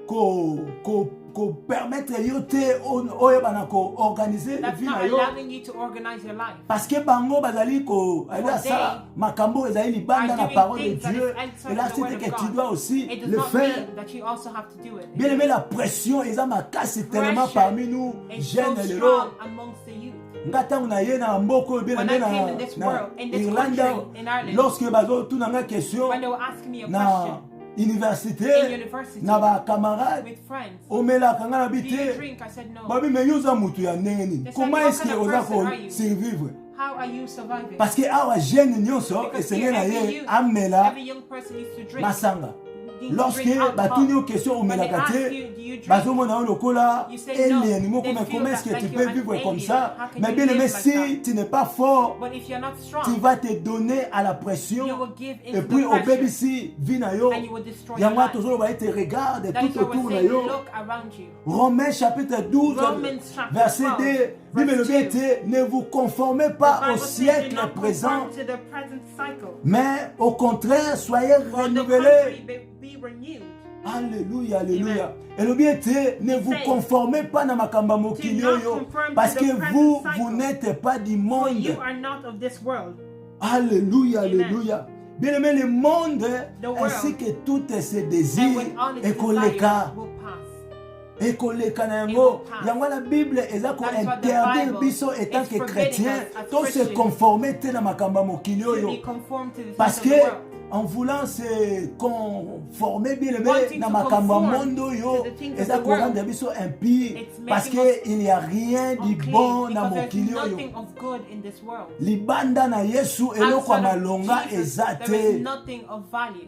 ko permettre yo te oyo bana ko organiser That's vie na not yo. allowing you to organize your life. Parce que bango bazali ko ali asala makambo ezali libanda na doing parole de things that Dieu. is outside Et là the c'est word que of tu God. dois aussi It does le not faire. mean that you also have to do it. Bien aimé, la pression est makasi tellement Pressure parmi nous is jeunes so lelo. strong amongst the youth. Ngatangu na ye na mboko bien When aimé I came in this world, in this country, in Ireland, lorsque bazo tout nanga question when they were asking me a na question université in university na ba camarades with friends, omela kanga na do you bité drink? I said no. babi me yoza mutu ya ndenge They said, comment what est-ce que kind of oza person ko are you? survivre How are you surviving? parce que awa jeune nyonso Because esenge here na every ye youth, amela every young person needs to drink. masanga Needs to lorsque drink alcohol. batuni yo question When they omelaka ask te you, do you drink? bazomona yo lokola You say no. alien moko They mais feel comment est-ce that que tu like peux you're an vivre comme alien. ça How can mais you bien live aimé like si that? tu n'es pas fort But if you're not tu strong, vas te donner à la pression you will give into et puis the au pressure baby si vie na yo and you will destroy your yango life. tozoloba ete regarde That is tout why we're autour na saying, yo look around you. Romains chapitre 12 Romans chapter verset 12, 2 Bible verse dit 2. ne vous conformez The pas au Bible says, do siècle not présent conform to the present cycle. mais au contraire soyez On the renouvelés. contrary, be renewed. Alléluia, alléluia. Elobi ete, ne vous say, conformez pas na makamba mokili do not oyo conform parce to que the present vous cycle. n'êtes pas du For monde. you are not of this world. Alléluia, Amen. alléluia. Bien aimé, le monde The world ainsi que toutes ses And désirs with all its ekoleka desires will pass. ekoleka na It yango will pass. yango la Bible eza ko That is what the interdire Bible biso étant is que forbidding chrétien us as to se Christians conformer te na makamba mokili To oyo be conformed to the parce things que of the world. en voulant se conformer bien aimé Wanting na to makambo conform mondo yo to the things of eza the world. korendre biso impie It's making parce us que il y a rien du Unclean, bon na because there's mokili oyo nothing of good in this world. libanda na Yesu eloko ya Outside of malonga Jesus, eza there is te. nothing of value.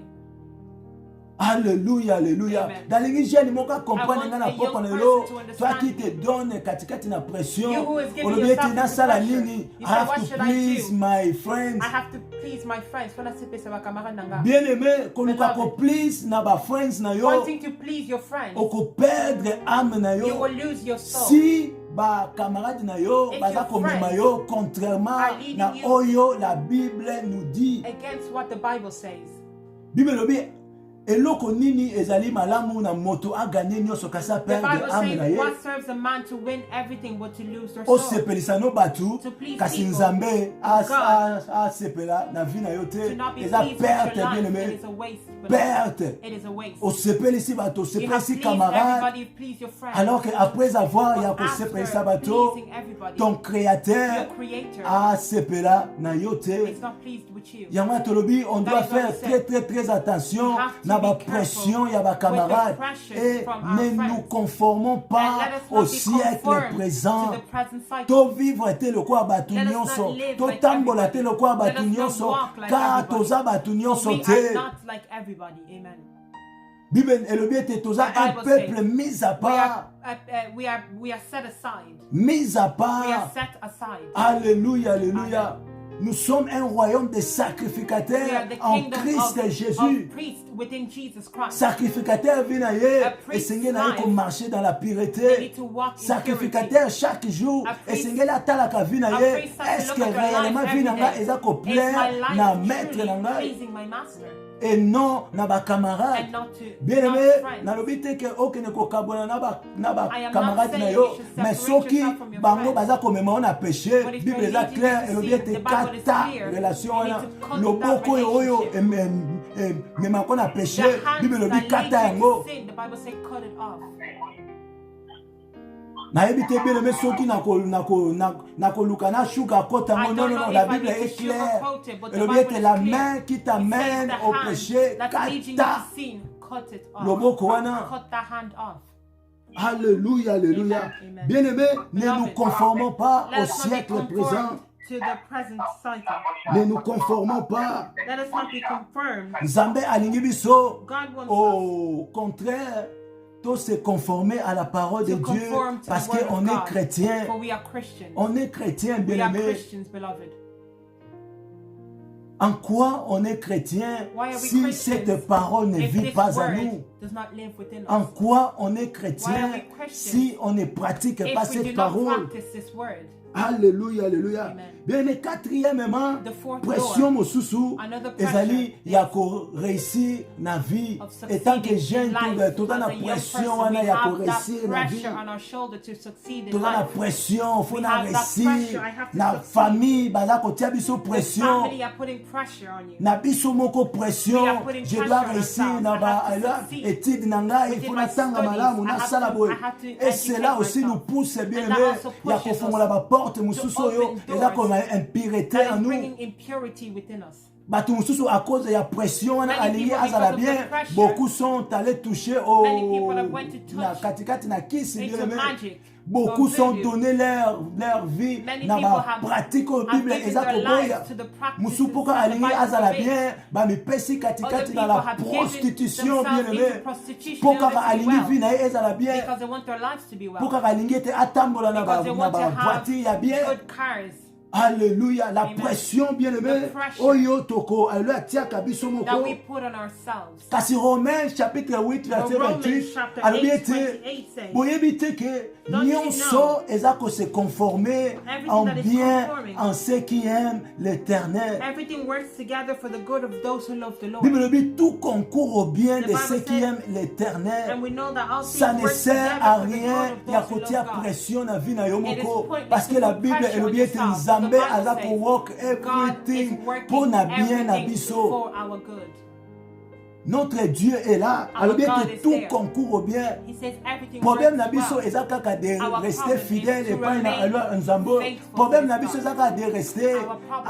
Alléluia, alléluia. Amen. Dalingi jeune moka comprendre I nga want na a poko young na lelo person to understand toi qui te donne katikati na pression You who is giving olobi yourself ete into nasala pressure. nini You I say, have what to should I please do? my friends. I have to please my friends. Wana sepesa bakamarade nanga. Bien aimé koluka Beloved. ko please na ba friends na yo Wanting to please your friends, oko perdre âme na you yo will lose your soul. si ba camarade na yo If baza your komema friends yo contrairement are leading na you oyo la Bible nous dit. Against what the Bible says. Bible lobi eloko nini ezali malamu na moto aganye nyonso kasi The aperdre Bible âme na says, ye what serves a man to win everything but to lose their soul? osepelisa no batu To please kasi people, nzambe God, asepela na vie na yo te to not be eza pleased with perte your bien life. aimé It is a waste. beloved. perte It is a waste. osepelisi bato You have osepelisi pleased camarade everybody, please your friends. alors que après avoir ya After kosepelisa bato pleasing everybody, ton créateur your creator asepela na yo te is not pleased with you. yango tolobi on That doit is what faire we said. très attention We have to na be bapression ya careful bacamarades with the pressures et from our ne friends. nous conformons And pas let us au not be siècle conformed présent. to the present cycle. To vivre te lokola bato Let us not nyonso live to like tambola te everybody. lokola Let bato us not nyonso walk like car everybody. toza bato For nyonso we are te. not like everybody. Amen. Bible elobi ete toza un peuple mis à part. We are set aside. Mis à We are part. set aside. Alléluia, alléluia. Nous sommes un royaume de We are sacrificateurs the en kingdom Christ of Jésus. priests within Jesus Christ. Sacrificateur vient A et priest's Seigneur n'a life, pas marcher dans la They pureté. need to walk in purity. Sacrificateur chaque jour A et priest- Seigneur attala ka vie na A ye. priest has to Est-ce que look at your réellement life vie na every nga day. eza ko Is my plaire life na maître truly na nga pleasing my master et non na ba camarade. and not to Bien not aimé, friends? nalobi te ke okende kokabola na ba I am not camarade na saying yo, you should mais separate soki yourself from your bango friends. baza komema na péché, But if Bible you're eza leading clair to elobi sin, ete the Bible is kata clear. relation You need wana to cut loboko that oyo relationship. memako na péché, The hands Bible elobi that lead kata you yango. to sin, the Bible says cut it off. nayebi te bien aimé soki nakoluka nashuka kota I yango. don't Non, non, know non, if la I Bible need to est claire. sugarcoat it, but the elobi Bible ete is la clear. main qui It says t'amène the au hand péché, that's leading you kata to sin, cut it off. loboko wana. Cut that hand off. Alléluia, alléluia. Amen, amen. Bien aimé, ne Beloved, nous conformons pas au Let us not be siècle présent. conformed to the present cycle. Ne nous conformons pas. Let us not be confirmed. Nzambe alingi biso. God wants Au contraire, tous se conformer à la parole de to Dieu conform to parce the word qu'on of est God, chrétien. for we are Christians. On est chrétien, We bien are aimé. Christians, beloved. En quoi on est chrétien Why are we si Christians cette parole ne if vit this pas en word nous? does not live within En us? quoi on est Why are chrétien we Christians si on ne pratique pas If we cette do not parole? practice this word, Alléluia, alléluia. Amen. Bien aimé, quatrièmement, The fourth pression door, mosusu another pressure ezali ya ko réussir na vie. of Et tant que succeeding jeune in life. toza na As a young pression person, wana we ya ko have that réussir na vie. pressure on our shoulder to succeed in Toza na life. pression, faut We na have that réussir. pressure, I have to Na succeed. famille baza kotia biso The pression. family are putting pressure on you. Na biso moko We pression, are putting je pressure dois on réussir ourselves. na I ba have to succeed. étude na ngai, il Within faut my natanga studies, malamu I na have sala to- boye. I have to Et cela educate aussi nous myself. pousse bien And that aimé also ya pushes kofongola us ba porte mosusu oyo open eza doors koma impurité That en is nous. bringing impurity within us. Bato mosusu à cause ya pression wana Many alingi people, azala because of bien, the pressure, beaucoup sont allés toucher au many people have went to touch na katikati na kisi bien into aimé. magic Beaucoup or sont voodoo. donné leur vie Many na people ba have- pratique au have Bible given eza their koboya. lives to the practices Musupuka that the alingi Bible azala forbids. bien, ba mipesi Other katikati people na la have given prostitution bien themselves aimé. into prostitution Po in order kaka to be alingi well, vie na ye ezala bien. because they want their lives to be Po well. kaka alingi ete atambola na Because they ba want to have voiture ya bien. good cars Alléluia, la Amen. pression bien aimé. The pressure Oyo toko alléluia tiaka biso that moko. we put on ourselves. Kasi Romains chapitre 8 But verset Romans 28 chapter alobi 8, ete 28 says, boyebi te ke Don't you nyonso know eza kose conformer everything en that is bien conforming, en ceux qui aiment l'Éternel. everything works together for the good of those who love the Lord. Bible dit tout concourt au bien The de Bible ceux qui says- aiment l'Éternel. And we know that all Ça things ne work sert together à for the rien good ya of those who kotia love God. pression na vie na yo It is moko pointless parce to que la put Bible pressure on elobi ete yourself. Nzambe The Bible aza says ko work God is everything working pour na bien na everything biso. for our good. Notre Dieu est là. Our Alobi God ete is tout there. concourt au bien. He says everything Problème na works biso well. eza kaka de Our rester problem fidèle is to epai na remain eloi nzambe. faithful Problème to na God. biso eza kaka de rester Our problem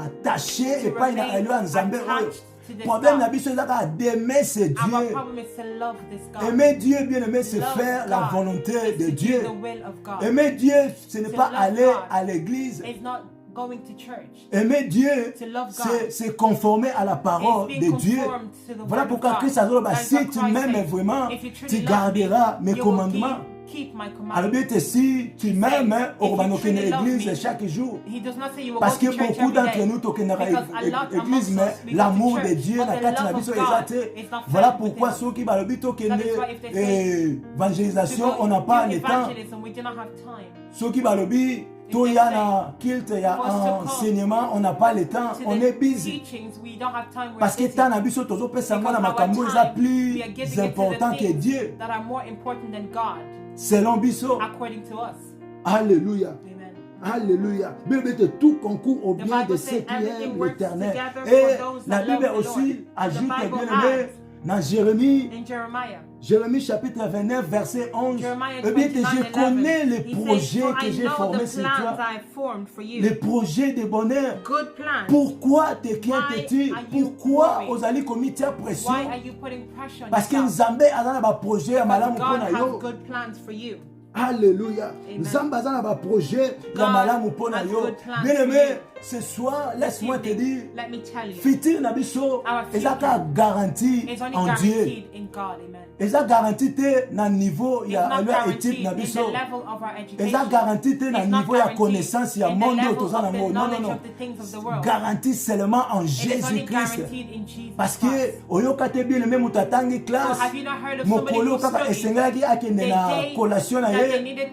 attaché to epai na remain eloi nzambe oyo. attached to this Problème God. na biso eza kaka d'aimer ce Our Dieu. problem is to love this God. Aimer Dieu, bien aimer, c'est Love faire la God volonté is de to do Dieu. the will of God. Aimer Dieu, ce n'est To pas love aller God à l'église. It's not going to church. Aimer Dieu, To love God c'est conformer à la parole is being de Dieu. conformed to the Voilà word pourquoi of Christ God. a dit, bah, That is si what tu Christ m'aimes said. vraiment, If you truly tu love garderas me, mes you will commandements. keep my Alors commandments. bien, si tu m'aimes, If on va you nous truly love l'église me, chaque jour. He does not say you will Parce go que to church beaucoup every d'entre day. nous, tokenera Because a lot église, amongst mais us, we go l'amour to de church, Dieu, but na the kati na love biso of eza God te. is not Voilà found pourquoi within us. ceux qui balobi tokende That is why if they say évangélisation, To go on n'a pas do le temps. evangelism, we do not have time. Ceux qui balobi toya na kilte ya enseignement, on n'a pas le temps, To on the est busy. teachings, we don't have time. We're Parce que busy. tant na biso tozopesa ngo na Because makambo our eza time, we are plus giving it to important the que things Dieu, that are more important than God, selon biso. according to us. Alléluia. Amen. Alléluia. Bible dit tout concourt au The bien Bible de says ceux qui everything aiment works l'Éternel. together Et for those la that Bible love the aussi Lord. ajoute, The Bible bien aimé, adds dans Jérémie, in Jeremiah. Jérémie chapitre 29, verset 11. Jeremiah Eh bien, que 29, je connais 11. les He says, projets "For que I j'ai know formés the sur plans toi, I formed for you. les projets de bonheur. Good plans. Pourquoi te Why quittes-tu? are you Pourquoi worried? ozali komitia pression? Why are you putting pressure on Parce que yourself? Nzambe aza na ba projet ya Because malamu God mpona has yo. good plans for you. Alléluia. Amen. Nzambe aza na ba projet ya God malamu mpona has yo. good plans Bien for aimé, ce soir, laisse-moi te dire, let me tell you, futur na biso, ezaka garanti it's only en Dieu. guaranteed in God. Amen. Eza garanti te na niveau It's ya not leur guaranteed étude na in biso. the level of our education. Eza garanti te na It's not niveau ya guaranteed connaissance ya in the monde level toza of na the ngo. Non, non, knowledge non. of the things of the world. Garanti seulement en It is only Jésus-Christ. guaranteed in Jesus Parce que Christ. oyoka te bien aimé mutatangi So classe. have you not heard of somebody Mokolo who kaka studied esengelaki akende the na day collation na that they ye. needed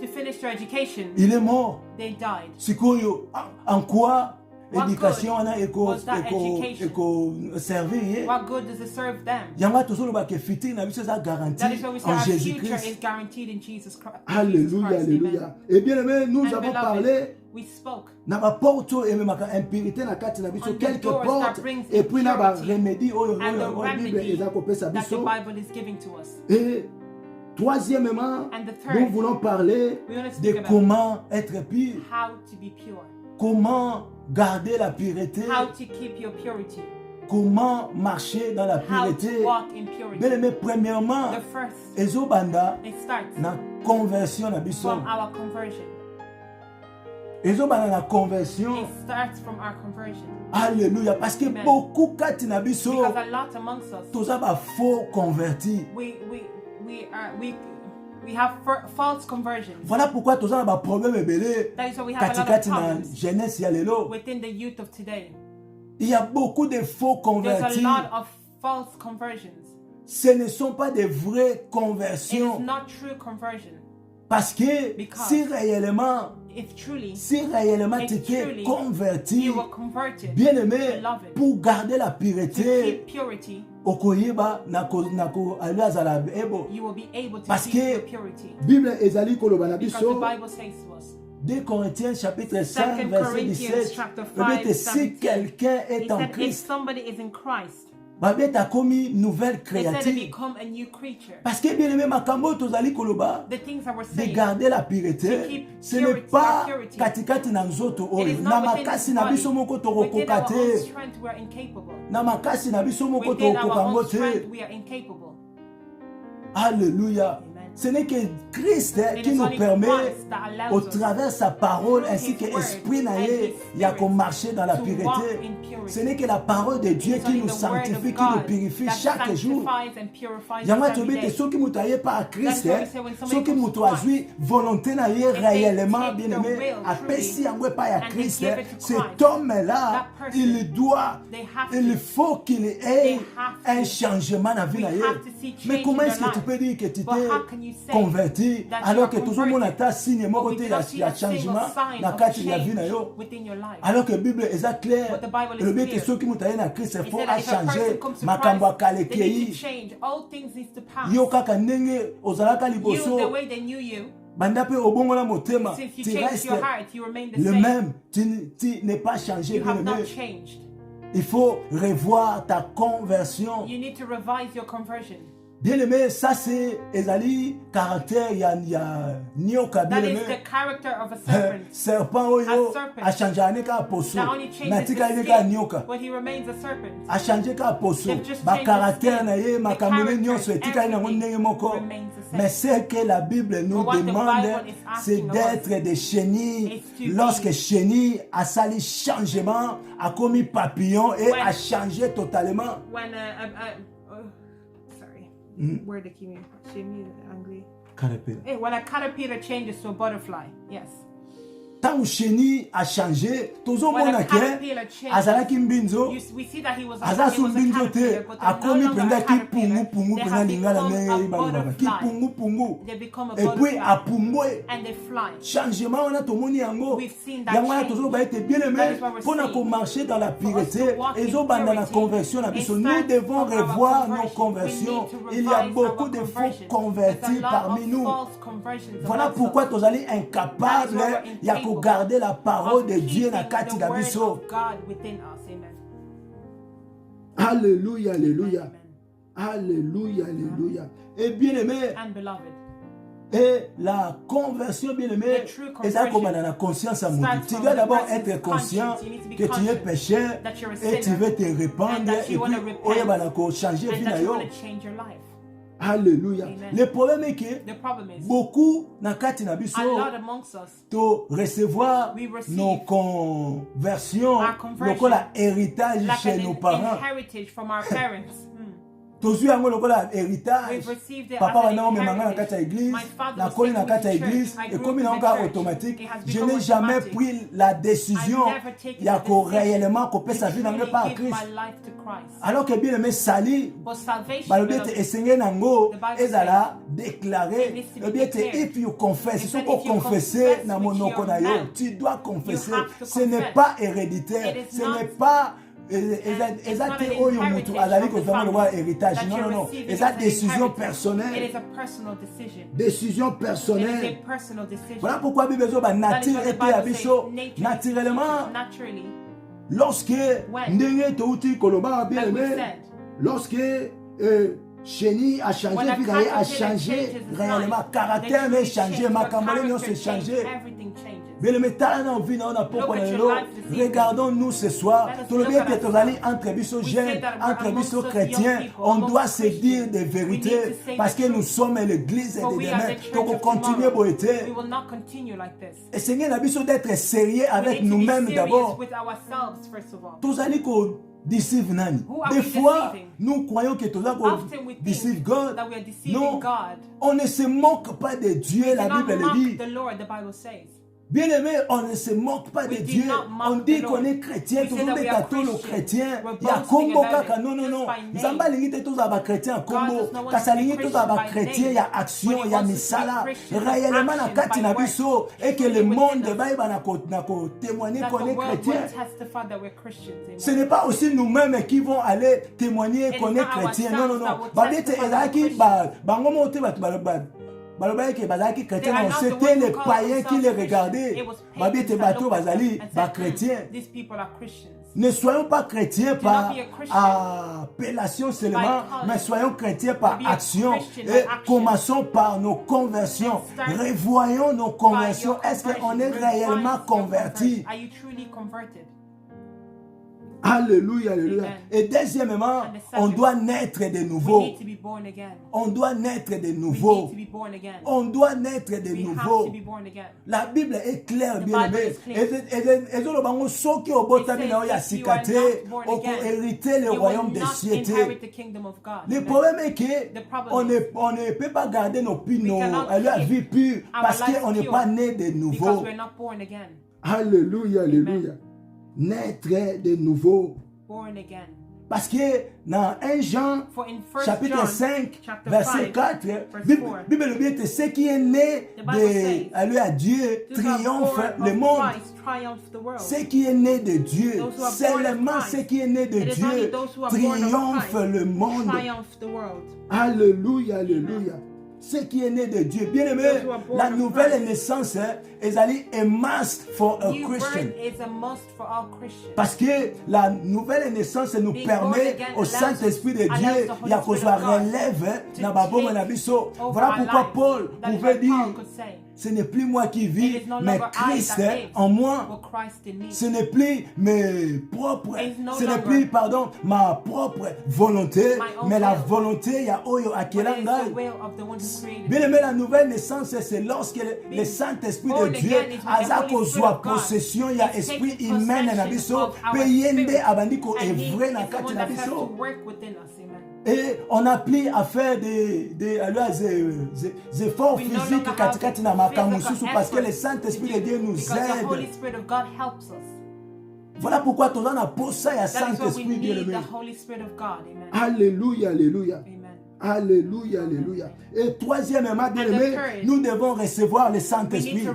to finish their education? Il est mort. They died. Sikoyo en quoi What éducation good wana was that education? eko servir ye. What good does it serve them? Yanga tozoloba ke futur na biso eza garanti That is why we say en our future Jésus-Christ. is guaranteed in Jesus Christ. Alléluia, Amen. alléluia. Et bien aimé, nous And avons beloved, parlé we spoke na ba porte et même impurité na kati na biso on the quelques doors portes that brings et puis na ba impurity remède oyo and the oyo Bible remedy eza kopesa that the biso. Bible is giving to us. Et troisièmement, And the third, nous voulons parler we want to de speak about comment être pur, how to be pure, comment garder la pureté, how to keep your purity, comment marcher dans la how pureté. to walk in Bien purity. aimé, premièrement, The first, ezobanda it starts na conversion na biso. from our conversion. Ezobanda na conversion. It starts from our conversion. Alléluia. Parce que Amen. beaucoup kati na biso, Because a lot amongst us, toza ba faux convertis. we have false conversions. Voilà pourquoi toza na ba problème ebele That is why we have a lot of kati na problems jeunesse ya lelo. within the youth of today. Il y a beaucoup de faux There's a convertis. lot of false conversions. Ce ne sont pas des vraies It conversions. is not true conversion. Parce que Because si réellement If truly tu t'es truly converti, you were converted, bien aimé, beloved, pour garder la to pureté, keep purity, okoyeba nako aliazala ebo. you will be able to Parce keep your que purity. Bible ezali koloba na Because biso the Bible says to us, 2 Corinthiens chapitre 5 2 verset Corinthians 17. chapter Peut-être 5, si 17, quelqu'un it est en said, if Christ, somebody is in Christ, babet a commis nouvelle they said they créature. become a new creature. Parce que bien aimé makambo tozali koloba The things that we're de saying, garder la to pureté, keep ce n'est purity, pas our purity. katikati na nzoto It oyo is na not within makasi this na body. biso moko Within tokokoka our own te, strength, we are incapable. na makasi na biso moko Within our tokokoka own ngo strength, te. we are incapable. Alléluia. Amen. Ce n'est que Christ It qui is nous only permet, Christ that allows au us travers de sa parole through ainsi His que word l'esprit and naïe, His il y a Spirit qu'on marcher dans la to walk pureté. in purity. Ce n'est que la parole de Dieu It's qui only nous the word sanctifie, of qui nous God purifie that chaque jour. sanctifies and purifies Yanga us every tobete day. soki mutu aye pa a Christ, That's why we say when somebody soki comes to mutu Christ, azwi volonté na ye if they réellement, take bien the aimé, will apesi truly yango epai ya and they Christ, give it to cet Christ, homme-là, that person, il doit, they have il to. faut qu'il ait They have un to. changement na vie We na ye. have to see Mais change comment in est-ce que their tu peux dire que tu But how can t'es you say converti that you alors are que tozomona converted, ata signe moko but te we ya don't see a single changement sign na of kati ya vie na change yo? within your life? Alors que Bible eza clair, But the Bible is elobi ete clear. soki mutu aye na Christ, il It faut said that if a person achanger comes to makambo Christ, akala they need to ekei. change. All things need to pass. Yo kaka ndenge ozalaka You, the liboso way they knew you, banda pe obongola motema, since you tu changed restes your heart, you remain the le same. même, tu n'es pas changé, You bien have not aimé. changed. Il faut revoir ta conversion. You need to revise your conversion. Bien aimé, ça c'est ezali caractère ya nioka, bien That is aimé. the character of a serpent. Serpent oyo A serpent a changé ane ka poso, that only changes natika his ane ka skin, nioka. but he remains a serpent. A changé ka poso, They've just ba changed caractère his na ye skin. makambo The nyonso character, etika ina everything ndenge moko. remains the same. Mais ce que la Bible nous But what the demande, Bible is c'est asking d'être des chenilles. is to be- Lorsque chenille a sali changement, a commis papillon et When- a changé totalement. When sorry, where they came in? Shemi anglais. Hey, when a caterpillar changes to a butterfly, yes. Tant que chenille a changé, tozo When mona a ke caterpillar changes, azalaki mbinzo. we see that he was Aza he was a sumbinzo te, caterpillar, but a they're no komi longer penda a ki caterpillar. pungu They penda have lingala become ndenge a ibalobaka ki butterfly. pungu. They become a Et puis a butterfly, pumbwe. and they fly. Changement wana tomoni yango. We've seen that Yango wana change. tozo ba ete bien That aimé is what we're pour na seeing. ko marcher dans la For us to pureté walk et in zo banda na purity, conversion na it biso. starts Nous devons from our revoir nos conversion. conversions. We need to Il y a revise beaucoup our de faux conversions. convertis There's a lot parmi of nous. false conversions Voilà amongst pourquoi us. tozali incapable That's why we're ya ko incapable garder la parole of de Dieu na keeping kati the na word biso. of God within us. Amen. Alléluia, alléluia. Amen. Alléluia, alléluia. Et bien aimé, And beloved, et la conversion, bien aimé, The true et ça conversion comme dans la conscience à starts Tu from dois the d'abord person's être conscient conscience. You need to be que tu es conscious pécheur that you're a et tu sinner veux te répandre and that et you puis wanna repent oye bana ko changer vie and na that you yo. want to change your life. Alléluia. Le problème est que beaucoup nakati na biso to recevoir nos conversions lokola héritage chez nos parents. Tozui yango lokola héritage. Papa wana omemanga na kati ya église, na koli na kati ya église, et comme il est automatique, je n'ai jamais pris la décision ya ko réellement couper sa vie dans le pas à Christ. Alors que bien aimé sali, balobi te esengé nango ezala déclaré, bien te if you confess, si on confesser na monoko na yo, tu dois confesser. Ce n'est pas héréditaire, ce n'est pas exacte oyo mutu azali kozanga lokola héritage. Non, non, non. Eza décision personnelle. Décision personnelle. Voilà pourquoi Bible dit nature était à biso naturellement. Lorsque ndenge touti koloba bien aimé, lorsque Chéni a changé, Vigaye a changé réellement, caractère a changé, Makambale a changé. Regardons-nous ce soir. Tout le bien que entre biso jeunes, entre biso chrétiens, on doit se dire des vérités parce que nous sommes l'église de demain. Donc on continue à être. Et Seigneur, nous avons d'être sérieux avec nous-mêmes d'abord. Tous les deceive nani. Des fois, nous croyons que tout ça deceive God. Non, on ne se moque pas de Dieu, la Bible le dit. Bien aimé, on ne se moque pas de Dieu. On dit qu'on est chrétien, tout le monde est catholique chrétien. Il y a Congo kaka, non, non, non. Zamba lingite tous les chrétiens Congo. Kasalingi tous les chrétiens, il y a action, il y a misala. Réellement, la kati na biso et que le monde de Bible n'a témoigner qu'on est chrétien. Ce n'est pas aussi nous-mêmes qui vont aller témoigner qu'on est chrétien. Non, non, non. C'était les païens qui les regardaient. Ne soyons pas chrétiens par appellation seulement, mais soyons chrétiens par action. Et commençons par nos conversions. Revoyons nos conversions. Est-ce qu'on est réellement convertis? Alléluia, alléluia. Et deuxièmement, on doit naître de nouveau. On doit naître de nouveau. On doit naître de nouveau. La Bible est claire, bien aimé. Hériter le royaume des cieux. Le problème est qu'on ne peut pas garder nos vie pure parce qu'on n'est pas né de nouveau. Alléluia, alléluia. Naître de nouveau. Parce que dans 1 Jean chapitre 5 verset 4, Bible dit que ce qui est né de Dieu triomphe le monde. Ce qui est né de Dieu, seulement ce qui est né de Dieu triomphe le monde. Alléluia, alléluia. Ce qui est né de Dieu. Bien aimé, la nouvelle naissance est a must for a Christian. Parce que la nouvelle naissance nous permet au Saint-Esprit de Dieu, il y a qu'on soit relève dans Babom et Nabiso. Voilà pourquoi Paul pouvait dire, ce n'est plus moi qui vis, mais Christ en moi. Ce n'est plus mes propres, ce n'est plus, pardon, ma propre volonté, mais la volonté, il y a Oyo Akelangai. Bien aimé, la nouvelle naissance, c'est lorsque le Saint-Esprit de Dieu a kozwa possession, il y a esprit humain dans Nabiso, payende abandiko est vrai dans Kati Nabiso. Et on applique à faire des efforts physiques katikati na makamususu parce que le Saint-Esprit de Dieu nous aide. Voilà pourquoi tout le monde a posé à Saint-Esprit bien aimé. Alléluia, alléluia. Alléluia, alléluia. Et troisièmement, bien aimé, nous devons recevoir le Saint-Esprit.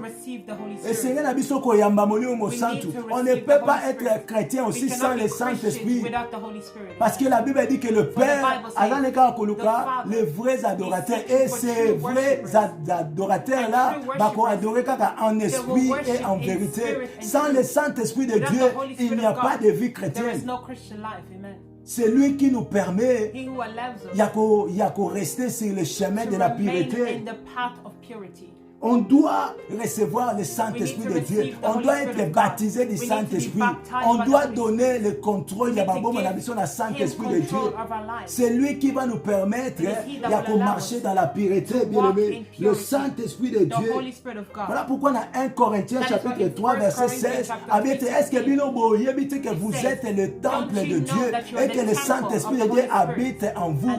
Et Seigneur Nabisoko Yambamoli Omo Santu, on ne peut pas être chrétien aussi sans le Saint-Esprit. Parce que la Bible dit que le Père, les vrais adorateurs, et ces vrais adorateurs-là, vont adorer en esprit et en vérité. Sans le Saint-Esprit de Dieu, il n'y a pas de vie chrétienne. C'est lui qui nous permet de rester sur le chemin de la pureté. On doit recevoir le Saint-Esprit de Dieu. On doit être baptisé du Saint-Esprit. On doit donner le contrôle de la Saint-Esprit de Dieu. C'est lui qui va nous permettre de marcher dans la pureté, bien-aimé. Le Saint-Esprit de Dieu. Voilà pourquoi dans 1 Corinthiens chapitre 3 verset 16, est-ce que vous êtes le temple de Dieu et que le Saint-Esprit de Dieu habite en vous?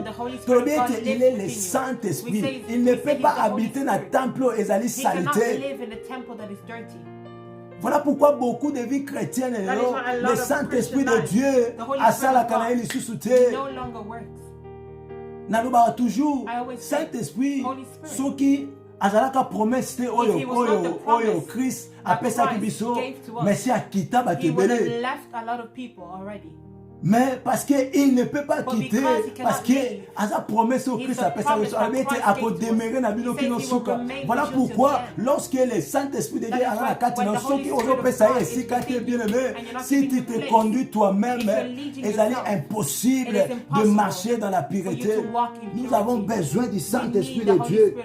Il est le Saint-Esprit. Il ne peut pas habiter dans le temple et salité. Voilà pourquoi beaucoup de vies chrétiennes, le Saint-Esprit de Dieu a ça la canaille sous-souté. Naloba toujours Saint-Esprit, ceux qui azalaka promesse te oyo Christ apesa kibiso, mais si akita batebele. Mais parce qu'il ne peut pas quitter, parce que sa promesse au Christ a demeurer dans le souka. Voilà pourquoi, lorsque le Saint-Esprit de Dieu a la carte, si tu te conduis toi-même, il est impossible de marcher dans la pureté. Nous avons besoin du Saint-Esprit de Dieu.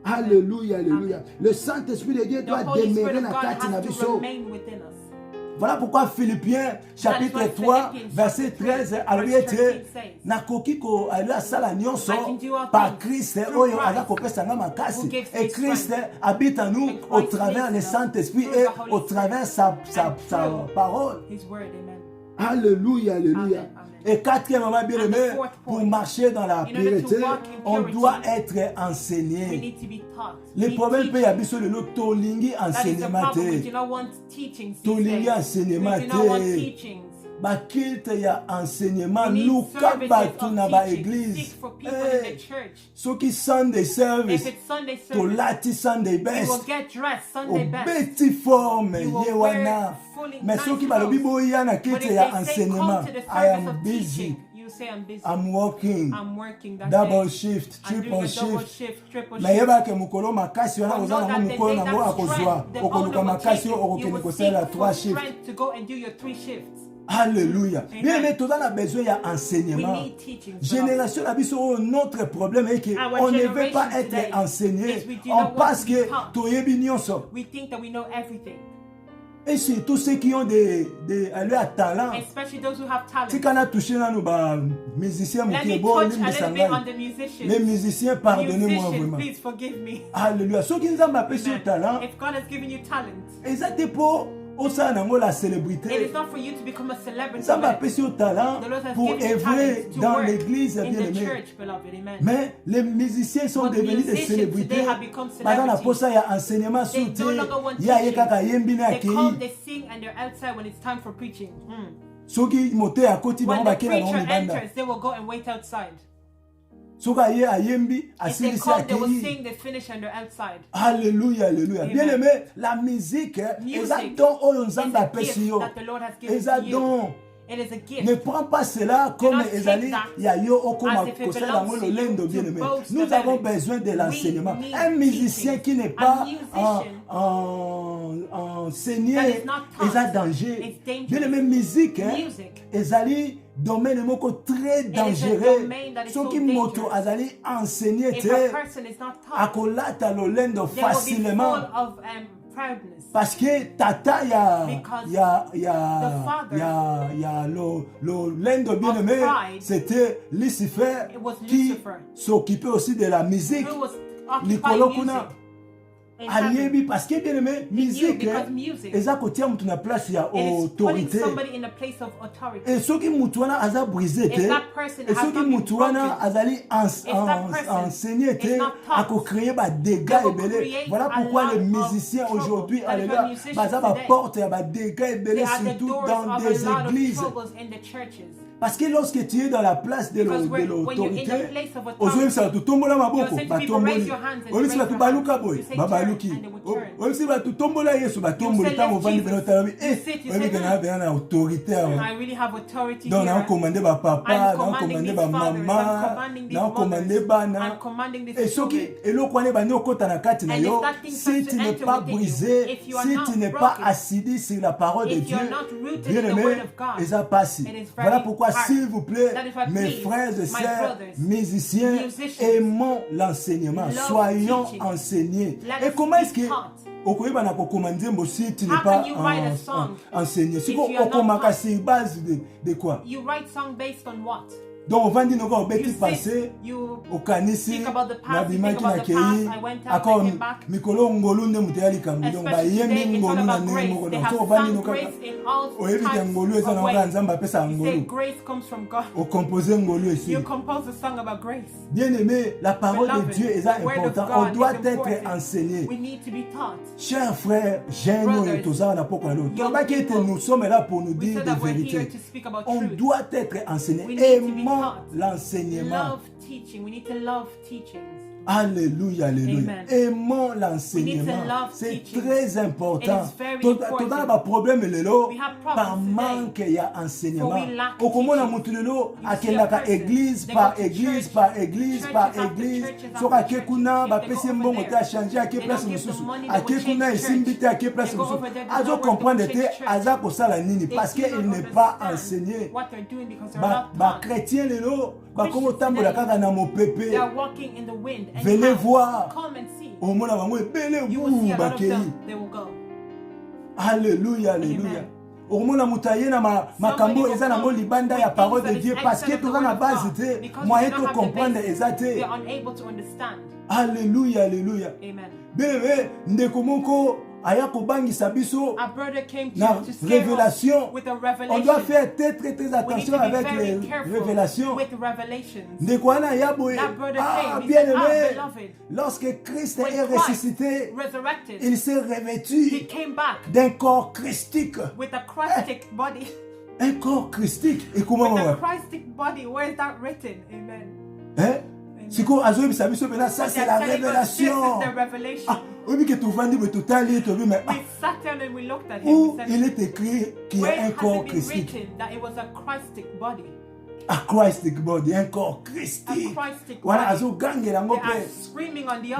Alléluia, alléluia. Le Saint-Esprit de Dieu doit demeurer dans la carte. Voilà pourquoi Philippiens chapitre 3 verset 13 par Christ et Christ habite en nous au travers du Saint-Esprit et au travers sa parole. Alléluia, alléluia. Et quatrièmement, bien aimé, pour marcher dans la pureté, on doit être enseigné. Le problème peut y avoir sur le lot tolingi enseignement. Tolingi enseignement. Bakilte ya enseignement, Luka batuna ba église. Ceux qui Sunday service, to lati Sunday best, au beti forme yewana. Mais ceux qui balobi boya na kite ya enseignement, I am busy. I'm working double shift, triple shift. Mais yeba ke mukolo makasi wana ozana na mukolo na ngo akozwa okoluka makasi okokende kosala 3 shifts. Alléluia. Bien aimé, tout le monde a besoin d'enseignement. Génération notre problème est qu'on ne veut pas être enseigné. On pense que tout est bien. Et surtout ceux qui ont des talents. Si on a touché nos musiciens, les musiciens, pardonnez-moi vraiment. Alléluia. Ceux qui nous ont appelé sur talent, exactement. La célébrité. Ça m'a apprécié au talent pour œuvrer dans l'église, bien aimé. Mais les musiciens sont devenus des célébrités. Maintenant, la poste, il y a enseignement sur il y a ceux qui montent à côté, when the preacher enters, they will go and wait outside. If they come, they will sing, they finish, and they're outside. Alléluia, alléluia. Bien aimé, la musique, that the Lord has given you. It is a gift. Ne prends pas cela comme Ezali Yayo Okoma Kosela Mololendo, bien aimé. Nous avons besoin de l'enseignement. Un musicien qui n'est pas enseigné est un danger. Bien aimé, musique, Ezali domaine moko très dangereux. Ceux qui moto azali enseigné akolata lolendo facilement. Parce que tata ya l'endo bien aimé, c'était Lucifer qui s'occupait aussi de la musique. Nicolo Kuna Ayebi, parce que bien aimé, musique eza kotia mutu na place ya autorité. Et ceux qui mutuana aza brisé te, et ceux qui mutuana azali enseigné te, ako créer ba dégâts ebele. Voilà pourquoi les musiciens aujourd'hui alléluia, baza ba porte ya ba dégâts ebele surtout dans des églises. Parce que lorsque tu es dans la place de l'autorité, aujourd'hui ça tout tombe là maboko, ba tomboli. Aujourd'hui ça tout baluka boy, ba baluki. Aujourd'hui ça tout tombe là Yesu ba tomboli ta mo vandi beno tarabi. Aujourd'hui que na bien na autorité. I really have authority. Donc on commande ba papa, on commande ba maman, on commande bana. Et ce qui et lo kwane ba no kota na kati na yo, si tu n'es pas brisé, si tu n'es pas assis sur la parole de Dieu, bien aimé, et ça passe. Voilà pourquoi pourquoi, s'il vous plaît, mes frères et sœurs, musiciens, aimons l'enseignement. Soyons enseignés. Et comment est-ce que si tu n'es pas enseigné, si on base de quoi? You write song based on what? Donc on va dire qu'on va passer au kanisi na bimaki na kei akon mikolo ngolu ne muteli kambi donc ba yembi ngolu na nemo donc on va dire no kaka o evite ngolu eza na nga nzamba pesa ngolu o composer ngolu ici. You compose a song about grace. Bien aimé, la parole de Dieu est importante. On doit être enseigné. We need to be taught. Chers frères, jeunes tous ça na poko lo. Nous sommes là pour nous dire des vérités. On doit être enseigné. Aimons l'enseignement. Love teaching. We need to love teachings. Alléluia, alléluia. Aimons l'enseignement. C'est très important. Tout le problème est là. Par manque, il y a enseignement. Au comment on a monté là, à quelle église par église par église par église. Sur à quel kuna, bah PC bon on a changé à quelle place nous sommes. À quel kuna ici invité à quelle place nous sommes. À donc comprendre que Aza pour ça la nini parce qu'il n'est pas enseigné. Bah chrétien les là, bah comment tambo la kaka na mon pépé. Venez voir. Au moment où vous alléluia, alléluia. Au moment où makambo eza na mo libanda ya parole de Dieu parce que tout na base te moyen de comprendre exactement. Alléluia, alléluia. Bébé ndeko moko aya kobangisa biso na révélation. On doit faire très très très attention avec les révélations. Ndeko ana ya boye bien aimé, lorsque Christ est ressuscité, il s'est revêtu d'un corps christique. Un corps christique. Et comment on va? Hein? Si vous avez ça, c'est la révélation. Oui, que tu vas dire, mais tout à l'heure, où il est écrit qu'il y a un corps christique. A Christic body, un corps christique. Voilà,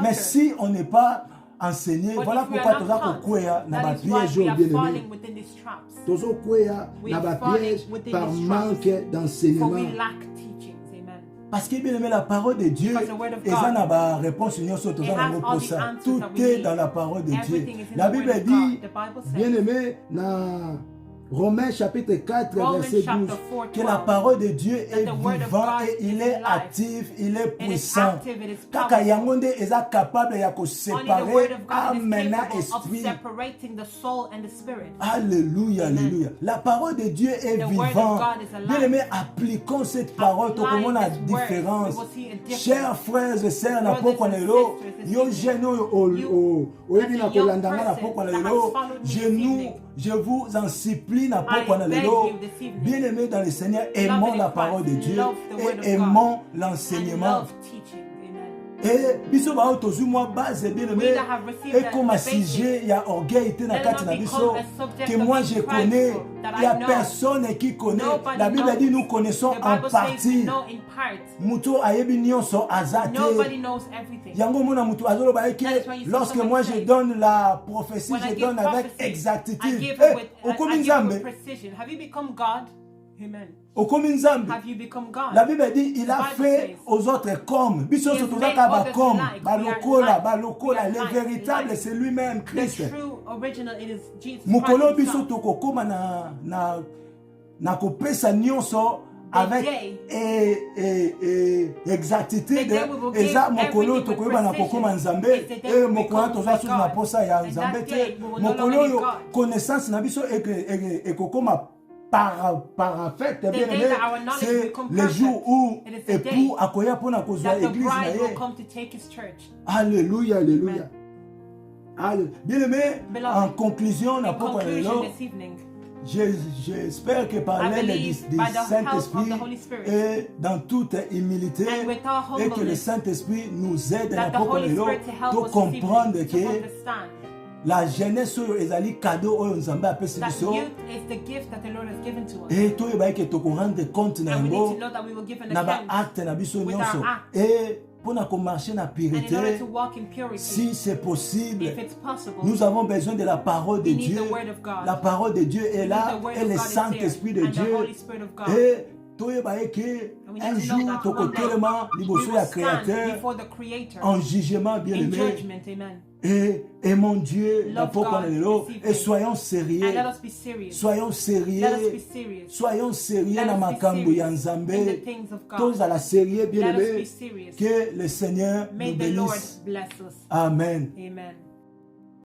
mais si on n'est pas enseigné, voilà pourquoi tu as un piège bien aimé. Tu as un piège par manque d'enseignement. Parce que bien aimé, la parole de Dieu, et ça n'a pas réponse pour ça. Tout est dans la parole de Dieu. La Bible dit, bien aimé, dans Romains chapitre 4, verset 12, que la parole de Dieu est vivante et il est actif, il est puissant. Kaka yangonde est capable de séparer âme et esprit. Alléluia, alléluia. La parole de Dieu est vivante. Bien aimé, appliquons cette parole tout comme on a différence. Chers frères et sœurs, na poko na lo, yo jeno o ebina ko landanga na poko na lo, je vous en supplie. Bien aimé dans le Seigneur, aimons la parole de Dieu et aimons l'enseignement. Et biso ba otozu moi base bien aimé et comme sujet il y a orgueil na kati na biso que moi je connais, il y a personne qui connaît. La Bible dit nous connaissons en partie. Muto ayebi nyonso azate. Yango mona muto azolo ba ke lorsque moi je donne la prophétie, je donne avec exactitude. Au comme Nzambe. Have you become God? Amen. Have you become God? La Bible dit il a fait aux autres comme. Biso to tozaka comme balokola le véritable c'est lui-même Christ. Mukolo biso to kokoma na kopesa nyonso avec exactitude eza mokolo tokoyeba na kokoma nzambe e mokolo toza na posa ya nzambe te mokolo yo connaissance na biso ekokoma parfaite, bien aimé, c'est le jour où époux akoya pona kozwa église na ye. Alléluia, alléluia. Bien aimé, en conclusion, na poko lelo, j'espère que par l'aide du Saint-Esprit et dans toute humilité et que le Saint-Esprit nous aide na poko lelo de comprendre que la jeunesse est un cadeau que Nzambe a fait biso. Et toi ba ke to rendre compte na ngo na ba acte na biso nyonso. Et pour na marcher na pureté, si c'est possible, nous avons besoin de la parole de Dieu. La parole de Dieu est là et le Saint-Esprit de Dieu. Et un jour, tokotelema liboso ya créateur en jugement bien aimé. Et mon Dieu, et soyons sérieux. Soyons sérieux. Soyons sérieux dans ma kambo yanzambe. Tous à la sérieux bien aimé. Que le Seigneur nous bénisse. Amen.